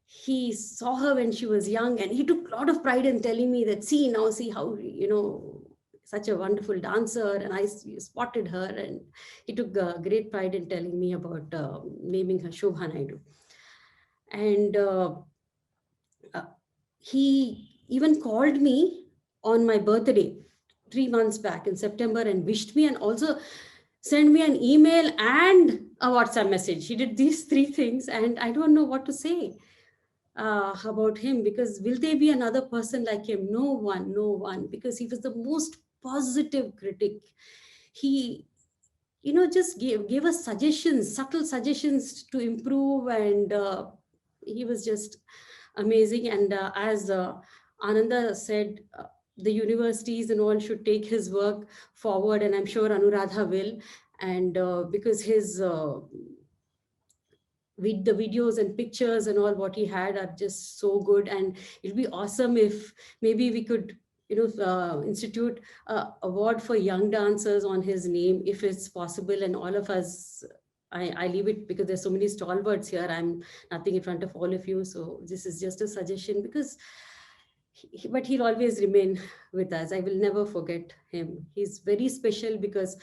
He saw her when she was young and he took a lot of pride in telling me that, see how, such a wonderful dancer, and I spotted her, and he took great pride in telling me about naming her Shobha Naidu. And he even called me on my birthday 3 months back in September and wished me and also sent me an email and a WhatsApp message. He did these 3 things and I don't know what to say about him, because will there be another person like him? No one, because he was the most positive critic. He just gave us suggestions, subtle suggestions to improve, and he was just amazing. And as Ananda said, the universities and all should take his work forward, and I'm sure Anuradha will. And because his with the videos and pictures and all what he had are just so good, and it'd be awesome if maybe we could institute an award for young dancers on his name if it's possible. And all of us, I leave it because there's so many stalwarts here. I'm nothing in front of all of you, so this is just a suggestion, because but he'll always remain with us. I will never forget him. He's very special because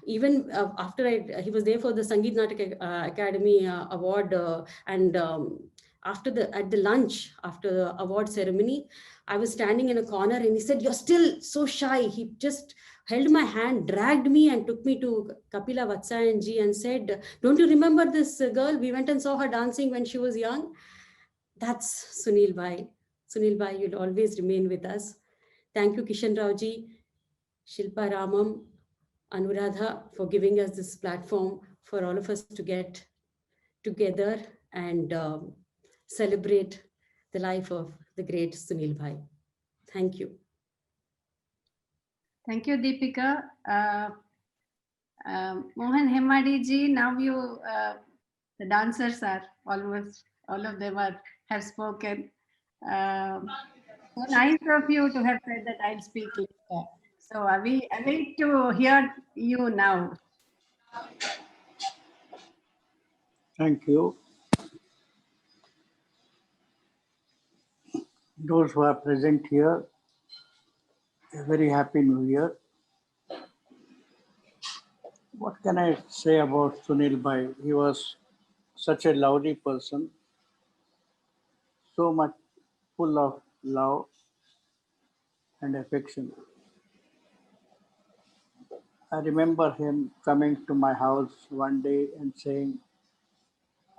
even after he was there for the Sangeet Natak Academy award, and at the lunch after the award ceremony, I was standing in a corner and he said, "You're still so shy." He just held my hand, dragged me and took me to Kapila Vatsayan ji and said, "Don't you remember this girl? We went and saw her dancing when she was young." That's Sunil Bhai. Sunil Bhai, you'll always remain with us. Thank you, Kishan Rao ji, Shilpa Ramam, Anuradha, for giving us this platform for all of us to get together and celebrate the life of the great Sunil Bhai. Thank you. Thank you, Deepika. Mohan Hemwadi ji, now the dancers are almost, all of them are have spoken. So nice of you to have said that I'll speak later. So I wait to hear you now. Thank you. Those who are present here, a very happy New Year. What can I say about Sunil Bhai? He was such a lovely person, so much full of love and affection. I remember him coming to my house one day and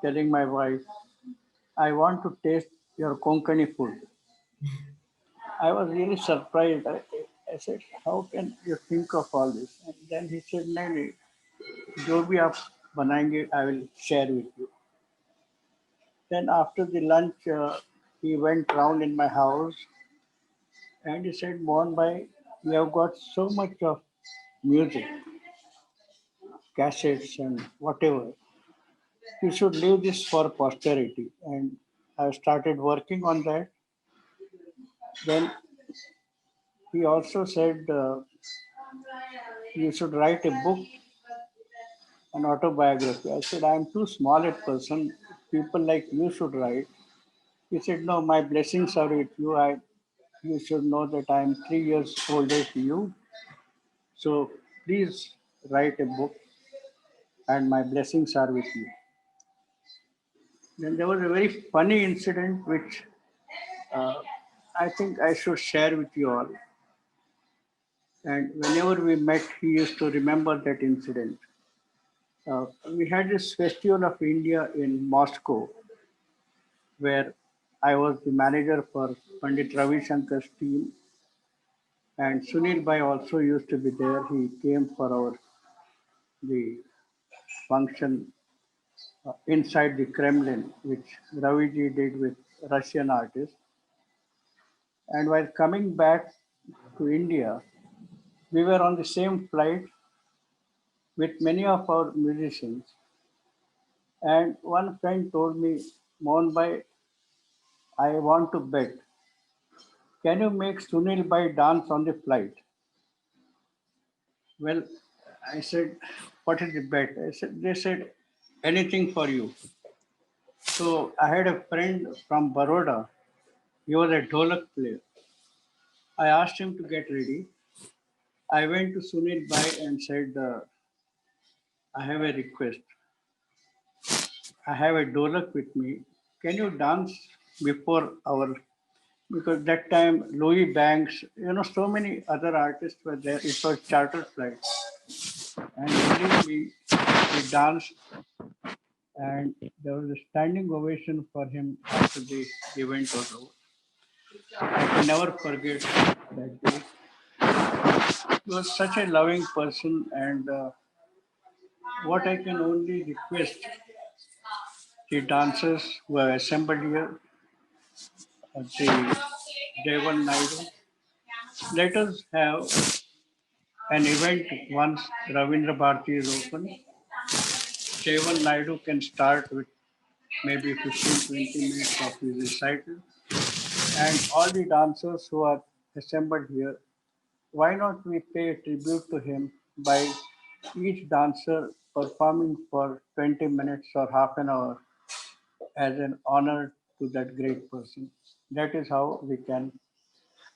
telling my wife, I want to taste your Konkani food. I was really surprised. I said, how can you think of all this? And then he said, no, no, जो भी आप बनाएंगे, I will share with you. Then after the lunch, he went round in my house and he said, Mohan Bhai, you have got so much of music, cassettes and whatever. You should leave this for posterity. And I started working on that. Then he also said, you should write a book, an autobiography. I said, I'm too small a person. People like you should write. He said, no, my blessings are with you. You should know that I'm 3 years older to you. So please write a book and my blessings are with you. Then there was a very funny incident which I think I should share with you all. And whenever we met, he used to remember that incident. We had this Festival of India in Moscow, where I was the manager for Pandit Ravi Shankar's team. And Sunil Bhai also used to be there. He came for the function inside the Kremlin, which Raviji did with Russian artists. And while coming back to India, we were on the same flight with many of our musicians. And one friend told me, Mohan Bhai, I want to bet. Can you make Sunil Bhai dance on the flight? Well, I said, what is the bet? They said, anything for you. So I had a friend from Baroda. He was a dholak player. I asked him to get ready. I went to Sunil Bhai and said, I have a request. I have a dholak with me. Can you dance before because that time Louis Banks, so many other artists were there. It was chartered flight. And believe me, he danced and there was a standing ovation for him after the event was over. I can never forget that day. He was such a loving person, and what I can only request the dancers who are assembled here at the Devan Naidu, let us have an event once Ravindra Bharati is open. Devan Naidu can start with maybe 15-20 minutes of his recital. And all the dancers who are assembled here, why not we pay tribute to him by each dancer performing for 20 minutes or half an hour as an honor to that great person. That is how we can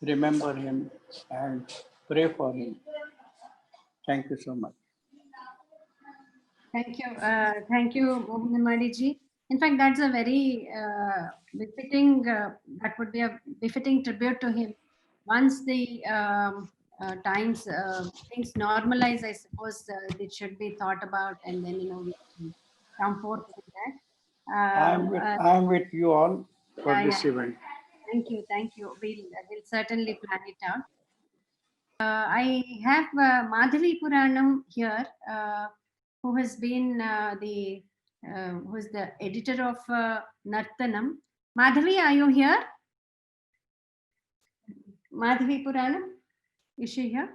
remember him and pray for him. Thank you so much. Thank you, Mohan ji. In fact, that's a very befitting. That would be a befitting tribute to him. Once the things normalize, I suppose it should be thought about, and then we can come forth with that. I'm with you all for this yeah. event. Thank you. We'll certainly plan it out. I have Madhavi Puranam here, who has been who is the editor of Nartanam. Madhavi, are you here? Madhavi Puranam, is she here?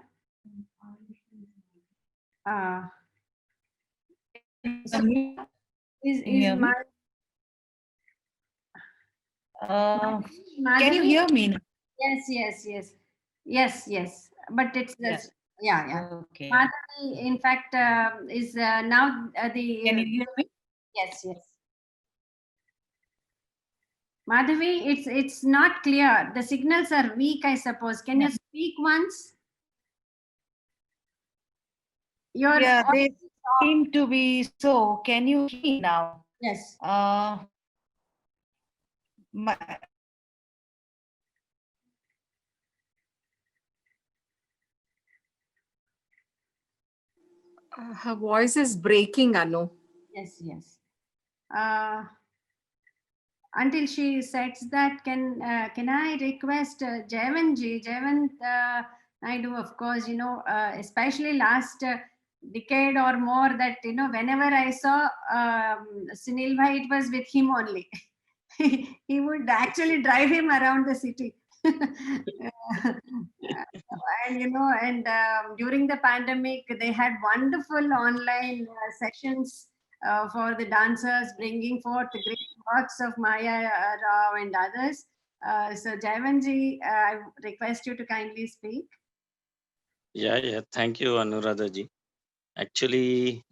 Can you Madhavi? hear me now? Yes. But it's Yeah. this, yeah. Okay. Madhavi, in fact, is now the. Can you hear me? Yes. Madhavi, it's not clear. The signals are weak, I suppose. Can you speak once? Your Yeah, they seem to be so. Can you hear me now? Yes. Her voice is breaking, Anu. Yes. Until she sets that, can I request Jayavant Naidu, of course, especially last decade or more, that whenever I saw Sunil Bhai, it was with him only. He would actually drive him around the city. And during the pandemic, they had wonderful online sessions for the dancers, bringing forth the great works of Maya Rao and others. So Jaivanji, I request you to kindly speak. Yeah. Thank you, Anuradha ji. Actually,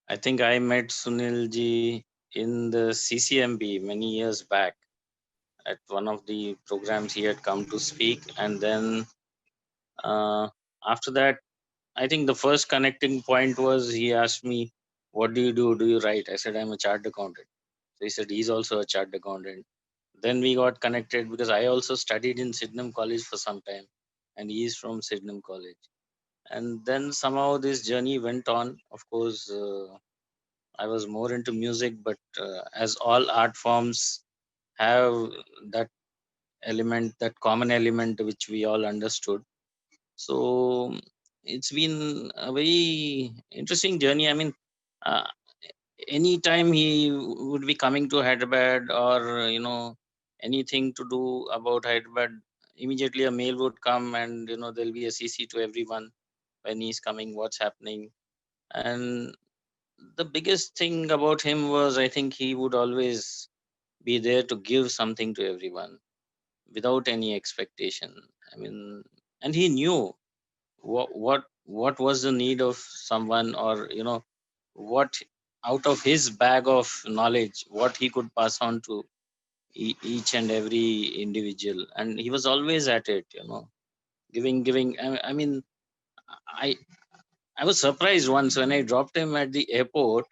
I think I met Sunil ji in the CCMB many years back. At one of the programs, he had come to speak, and then after that, I think the first connecting point was he asked me, "What do you do? Do you write?" I said, "I'm a chartered accountant." So he said he's also a chartered accountant. Then we got connected because I also studied in Sydenham College for some time, and he is from Sydenham College. And then somehow this journey went on. Of course, I was more into music, but as all art forms have that element, that common element which we all understood. So it's been a very interesting journey. I mean, uh, anytime he would be coming to Hyderabad, or anything to do about Hyderabad, immediately a mail would come, and there'll be a CC to everyone when he's coming, what's happening. And the biggest thing about him was, I think, he would always be there to give something to everyone without any expectation. I mean, and he knew what was the need of someone, or what out of his bag of knowledge, what he could pass on to each and every individual. And he was always at it, giving. I mean, I I was surprised once when I dropped him at the airport.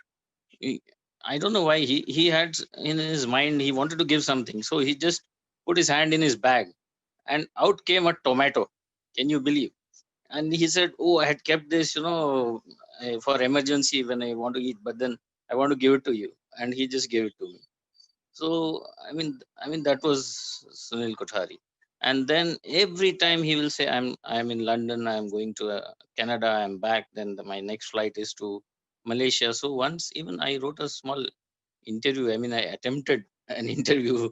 I don't know why he had in his mind he wanted to give something, so he just put his hand in his bag, and out came a tomato. Can you believe? And he said, "Oh, I had kept this, for emergency when I want to eat, but then I want to give it to you." And he just gave it to me. So I mean that was Sunil Kothari. And then every time he will say, I'm in London, I'm going to Canada, I'm back. Then my next flight is to Malaysia. So once even I wrote a small interview. I mean, I attempted an interview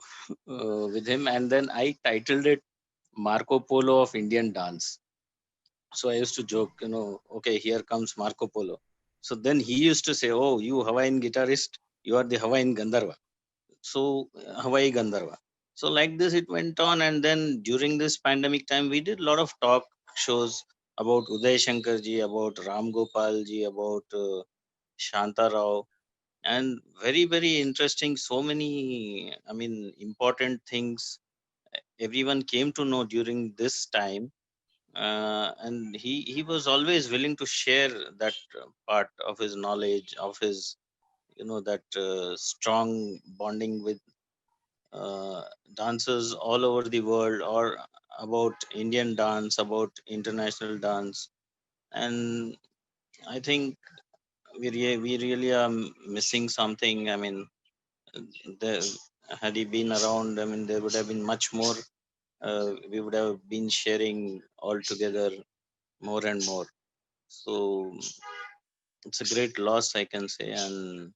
with him, and then I titled it Marco Polo of Indian Dance. So I used to joke, okay, here comes Marco Polo. So then he used to say, "Oh, you Hawaiian guitarist, you are the Hawaiian Gandharva." So Hawaii Gandharva. So like this, it went on. And then during this pandemic time, we did a lot of talk shows about Uday Shankar ji, about Ram Gopal ji, about Shanta Rao, and very, very interesting. So many, I mean, important things everyone came to know during this time. And he was always willing to share that part of his knowledge, of his that strong bonding with dancers all over the world, or about Indian dance, about international dance. And I think we really are missing something. I mean, the, had he been around, I mean, there would have been much more. We would have been sharing all together more and more. So it's a great loss, I can say, and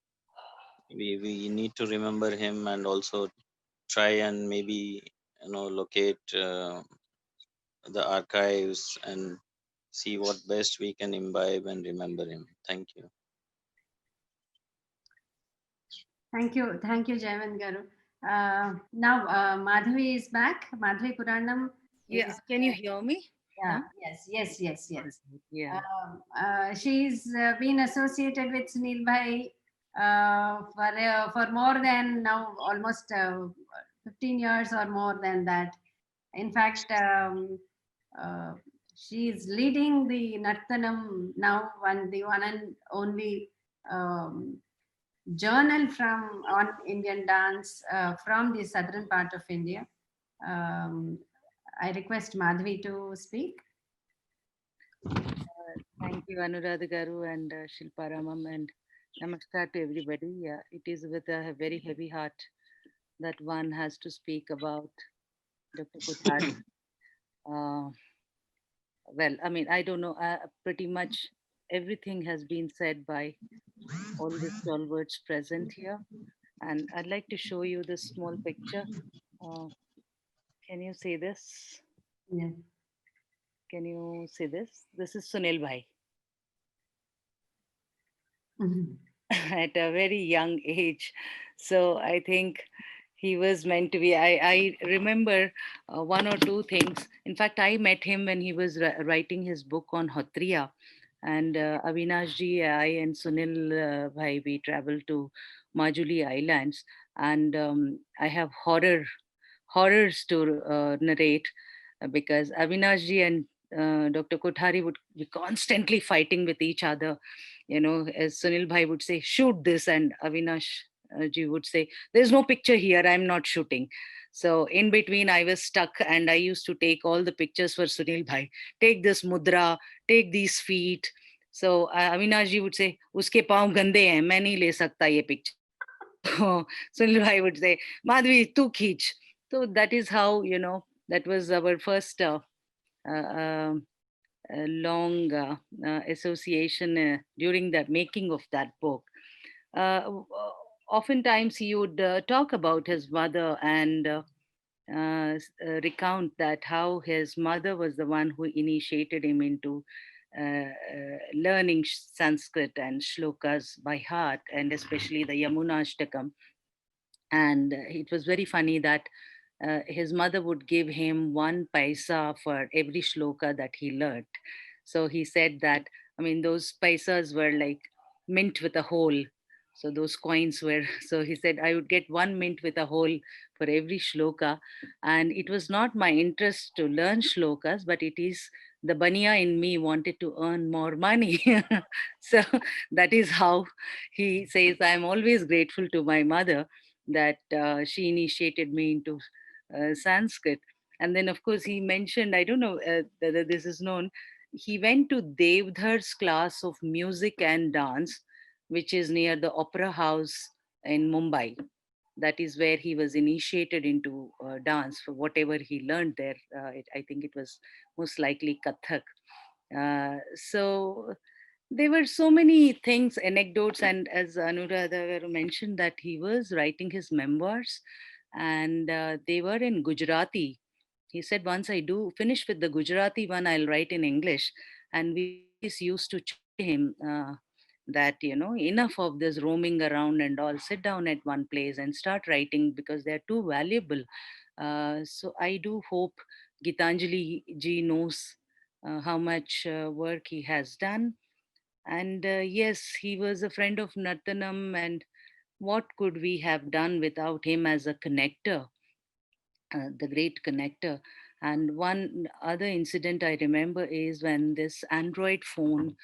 we need to remember him, and also try and maybe locate the archives and see what best we can imbibe and remember him. Thank you. Thank you, Jayavant Garu. Now Madhavi is back. Madhavi Puranam Yeah, is. can you hear me? Yeah. Now? Yes. Yeah. She's been associated with Sunil Bhai for more than now almost 15 years or more than that. In fact, she is leading the Nartanam now, the one and only journal on Indian dance from the southern part of India. I request Madhvi to speak. Thank you, Anuradha Garu and Shilpa Ramam, and namaskar to everybody. Yeah, it is with a very heavy heart that one has to speak about Dr. Kothari. Well, I mean, I don't know, pretty much everything has been said by all the stalwarts present here. And I'd like to show you this small picture. Can you see this? Yeah. Can you see this? This is Sunil Bhai. At a very young age. So I think he was meant to be. I remember one or two things. In fact, I met him when he was writing his book on Hotriya. And Avinash ji, I and Sunil Bhai, we traveled to Majuli Islands. And I have horrors to narrate because Avinash ji and Dr. Kothari would be constantly fighting with each other. You know, as Sunil Bhai would say, shoot this, and Avinash ji would say, there's no picture here, I'm not shooting. So in between, I was stuck and I used to take all the pictures for Sunil Bhai. Take this mudra, take these feet. So Avinash ji would say, uske pav gande hain, main nahi le sakta ye picture. Sunil Bhai would say, Madhvi, tu khich. So that is how, you know, that was our first long association during the making of that book. Oftentimes he would talk about his mother and recount that how his mother was the one who initiated him into learning Sanskrit and shlokas by heart, and especially the Yamuna Ashtakam. And it was very funny that his mother would give him 1 paisa for every shloka that he learned. So he said that, I mean, those paisas were like mint with a hole. So those coins were, so he said, I would get 1 mint with a hole for every shloka. And it was not my interest to learn shlokas, but it is the baniya in me wanted to earn more money. So that is how he says, I'm always grateful to my mother that she initiated me into Sanskrit. And then, of course, he mentioned, I don't know whether this is known, he went to Devdhar's class of music and dance, which is near the Opera House in Mumbai. That is where he was initiated into dance for whatever he learned there. I think it was most likely Kathak. So there were so many things, anecdotes, and as Anuradha mentioned, that he was writing his memoirs, and they were in Gujarati. He said, once I do finish with the Gujarati one, I'll write in English. And we used to chide him that, you know, enough of this roaming around and all, sit down at one place and start writing because they're too valuable. So I do hope Gitanjali ji knows how much work he has done. And yes, he was a friend of Nartanam, and what could we have done without him as a connector, the great connector? And one other incident I remember is when this Android phone,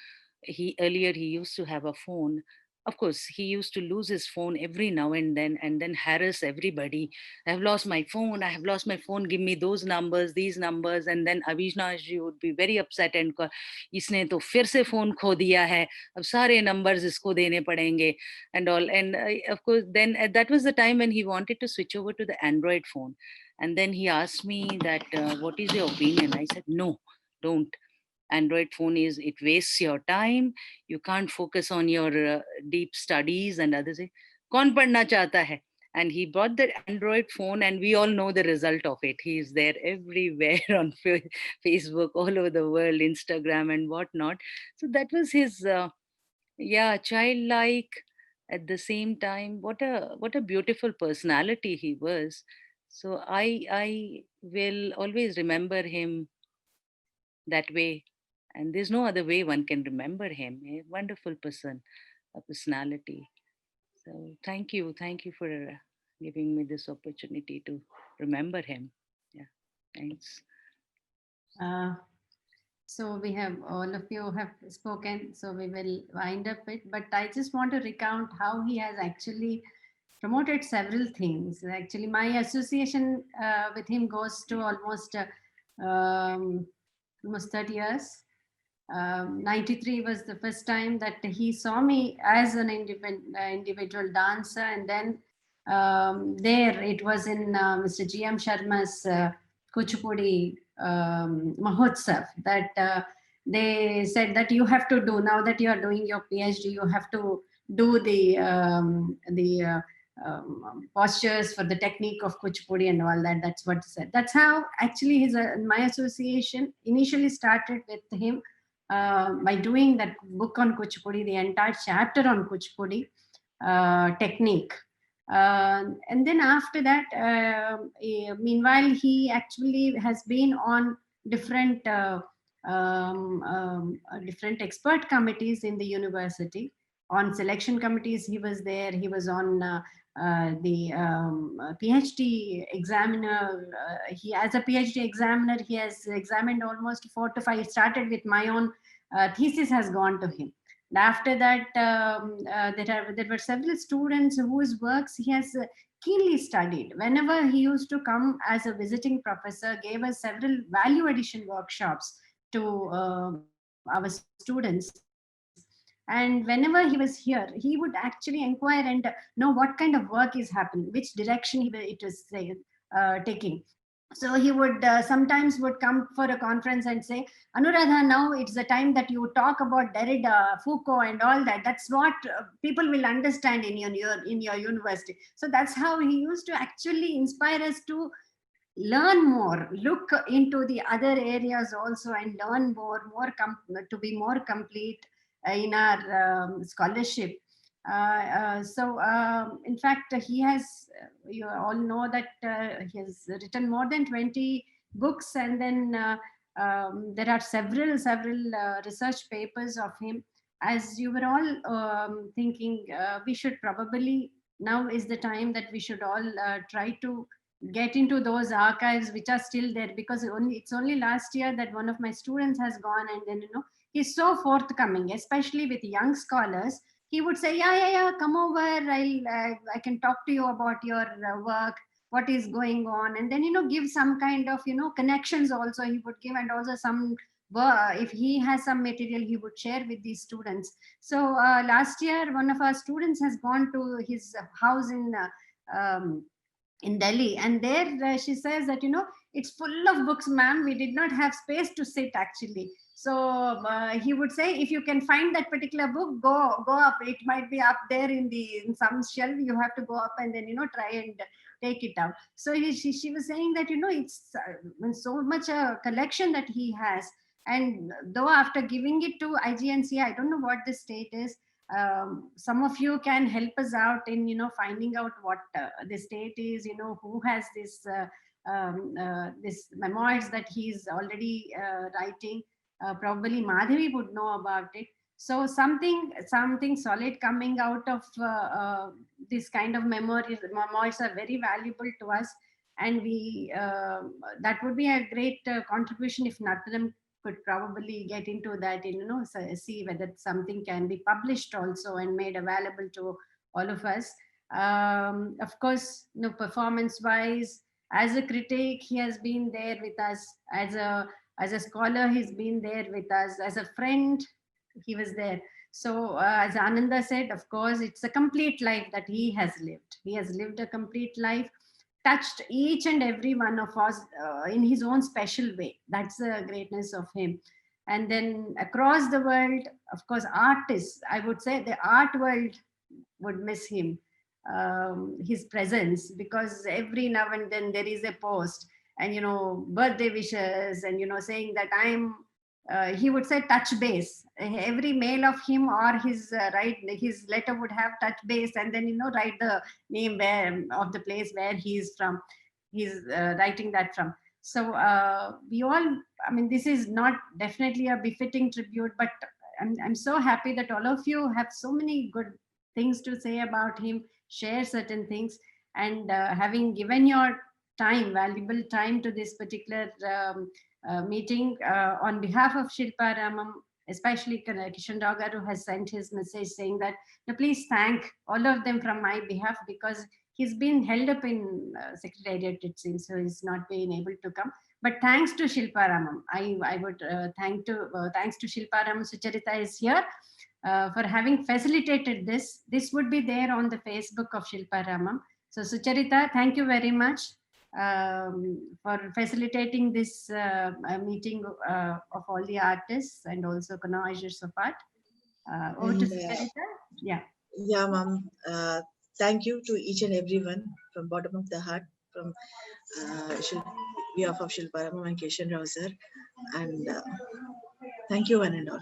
earlier he used to have a phone. Of course, he used to lose his phone every now and then harass everybody. I have lost my phone. I have lost my phone. Give me those numbers, these numbers. And then Avinash ji would be very upset and call, इसने तो फिर से phone खो दिया है. अब सारे numbers इसको देने पड़ेंगे and all. And of course, then that was the time when he wanted to switch over to the Android phone. And then he asked me that, what is your opinion? I said, no, don't. Android phone it wastes your time. You can't focus on your deep studies and others. Kaun padhna chahta hai? And he bought the Android phone, and we all know the result of it. He is there everywhere on Facebook, all over the world, Instagram and whatnot. So that was his, childlike at the same time, what a beautiful personality he was. So I will always remember him that way, and there's no other way one can remember him. A wonderful person, a personality. So thank you for giving me this opportunity to remember him. Yeah, thanks. So we have, all of you have spoken, so we will wind up it. But I just want to recount how he has actually promoted several things. Actually, my association with him goes to almost 30 years. 93 was the first time that he saw me as an individual dancer, and then there it was in Mr. G.M. Sharma's Kuchipudi Mahotsav that they said that you have to do, now that you are doing your PhD, you have to do the postures for the technique of Kuchipudi and all that. That's what he said. That's how actually my association initially started with him by doing that book on Kuchipudi, the entire chapter on Kuchipudi technique. And then after that, meanwhile, he actually has been on different different expert committees in the university. On selection committees, he was there. He was on the PhD examiner. He, as a PhD examiner, he has examined almost 4 to 5. It started with my own thesis has gone to him. And after that, there were several students whose works he has keenly studied. Whenever he used to come as a visiting professor, gave us several value addition workshops to our students. And whenever he was here, he would actually inquire and know what kind of work is happening, which direction it was taking. So he would sometimes would come for a conference and say, Anuradha, now it's the time that you talk about Derrida, Foucault and all that. That's what people will understand in your university. So that's how he used to actually inspire us to learn more, look into the other areas also and learn more to be more complete in our scholarship. In fact, he has, you all know that he has written more than 20 books, and then there are several research papers of him. As you were all thinking, we should probably, now is the time that we should all try to get into those archives which are still there, because it's only last year that one of my students has gone, and then he's so forthcoming, especially with young scholars. He would say, yeah, come over, I can talk to you about your work, what is going on, and then give some kind of connections also he would give, and also some if he has some material he would share with these students. So last year one of our students has gone to his house in Delhi, and there she says that it's full of books, ma'am, we did not have space to sit actually. So he would say, if you can find that particular book, go up, it might be up there in some shelf, you have to go up and then try and take it out. So she was saying that it's so much a collection that he has, and though after giving it to IGNC, I don't know what the state is. Some of you can help us out in finding out what the state is, who has this this memoirs that he's already writing. Probably Madhavi would know about it. So something solid coming out of this kind of memoirs are very valuable to us, and we that would be a great contribution if Natharam could probably get into that, see whether something can be published also and made available to all of us. Of course, performance wise, as a critic, he has been there with us. As a scholar, he's been there with us. As a friend, he was there. So as Ananda said, of course, it's a complete life that he has lived. He has lived a complete life, touched each and every one of us in his own special way. That's the greatness of him. And then across the world, of course, artists, I would say the art world would miss him, his presence, because every now and then there is a post and birthday wishes and saying that I'm he would say touch base. Every mail of him or his his letter would have touch base, and then write the name of the place where he's from. He's writing that from. So we all, I mean, this is not definitely a befitting tribute, but I'm so happy that all of you have so many good things to say about him, share certain things, and having given your time, valuable time to this particular meeting on behalf of Shilpa Ramam, especially Kishan Rao Garu has sent his message saying that please thank all of them from my behalf, because he's been held up in Secretariat, it seems, so he's not been able to come. But thanks to Shilpa Ramam, I would thanks to Shilpa Ramam. Sucharita is here for having facilitated this. This would be there on the Facebook of Shilpa Ramam. So Sucharita, thank you very much for facilitating this meeting of all the artists and also connoisseurs of art. Over to Sucharita. Yeah. Yeah, ma'am. Thank you to each and everyone from bottom of the heart, from behalf of Shilpa Ramam and Kishan Rao sir, and thank you one and all.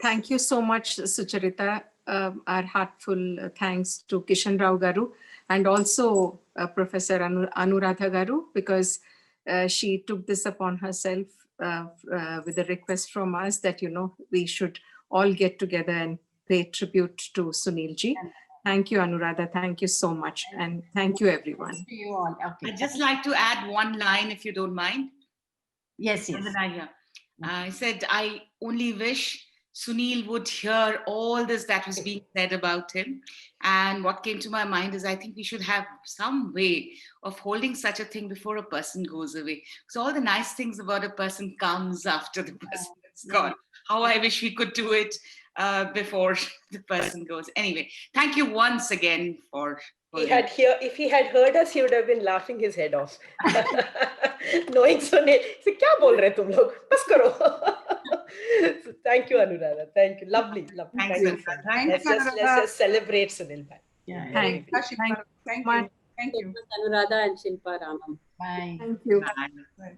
Thank you so much, Sucharita. Our heartful thanks to Kishan Rao Garu and also Professor Anuradha Garu, because she took this upon herself with a request from us that, we should all get together and pay tribute to Sunil ji. Thank you, Anuradha. Thank you so much. And thank you, everyone. To you all. Okay. I'd just like to add one line, if you don't mind. Yes, yes. I said, I only wish Sunil would hear all this that was being said about him. And what came to my mind is I think we should have some way of holding such a thing before a person goes away. So all the nice things about a person comes after the person is gone. How I wish we could do it before the person goes. Anyway, thank you once again for if he had heard us, he would have been laughing his head off. Knowing Sunil, so kya bol rahe tum log? Bas karo. So thank you, Anuradha. Thank you. Lovely. Thank you. Let's just celebrate Sunil bhai. Yeah. Thank you. Thank you. Thank you. Anuradha and Shilpa Ramam. Bye. Thank you. Bye.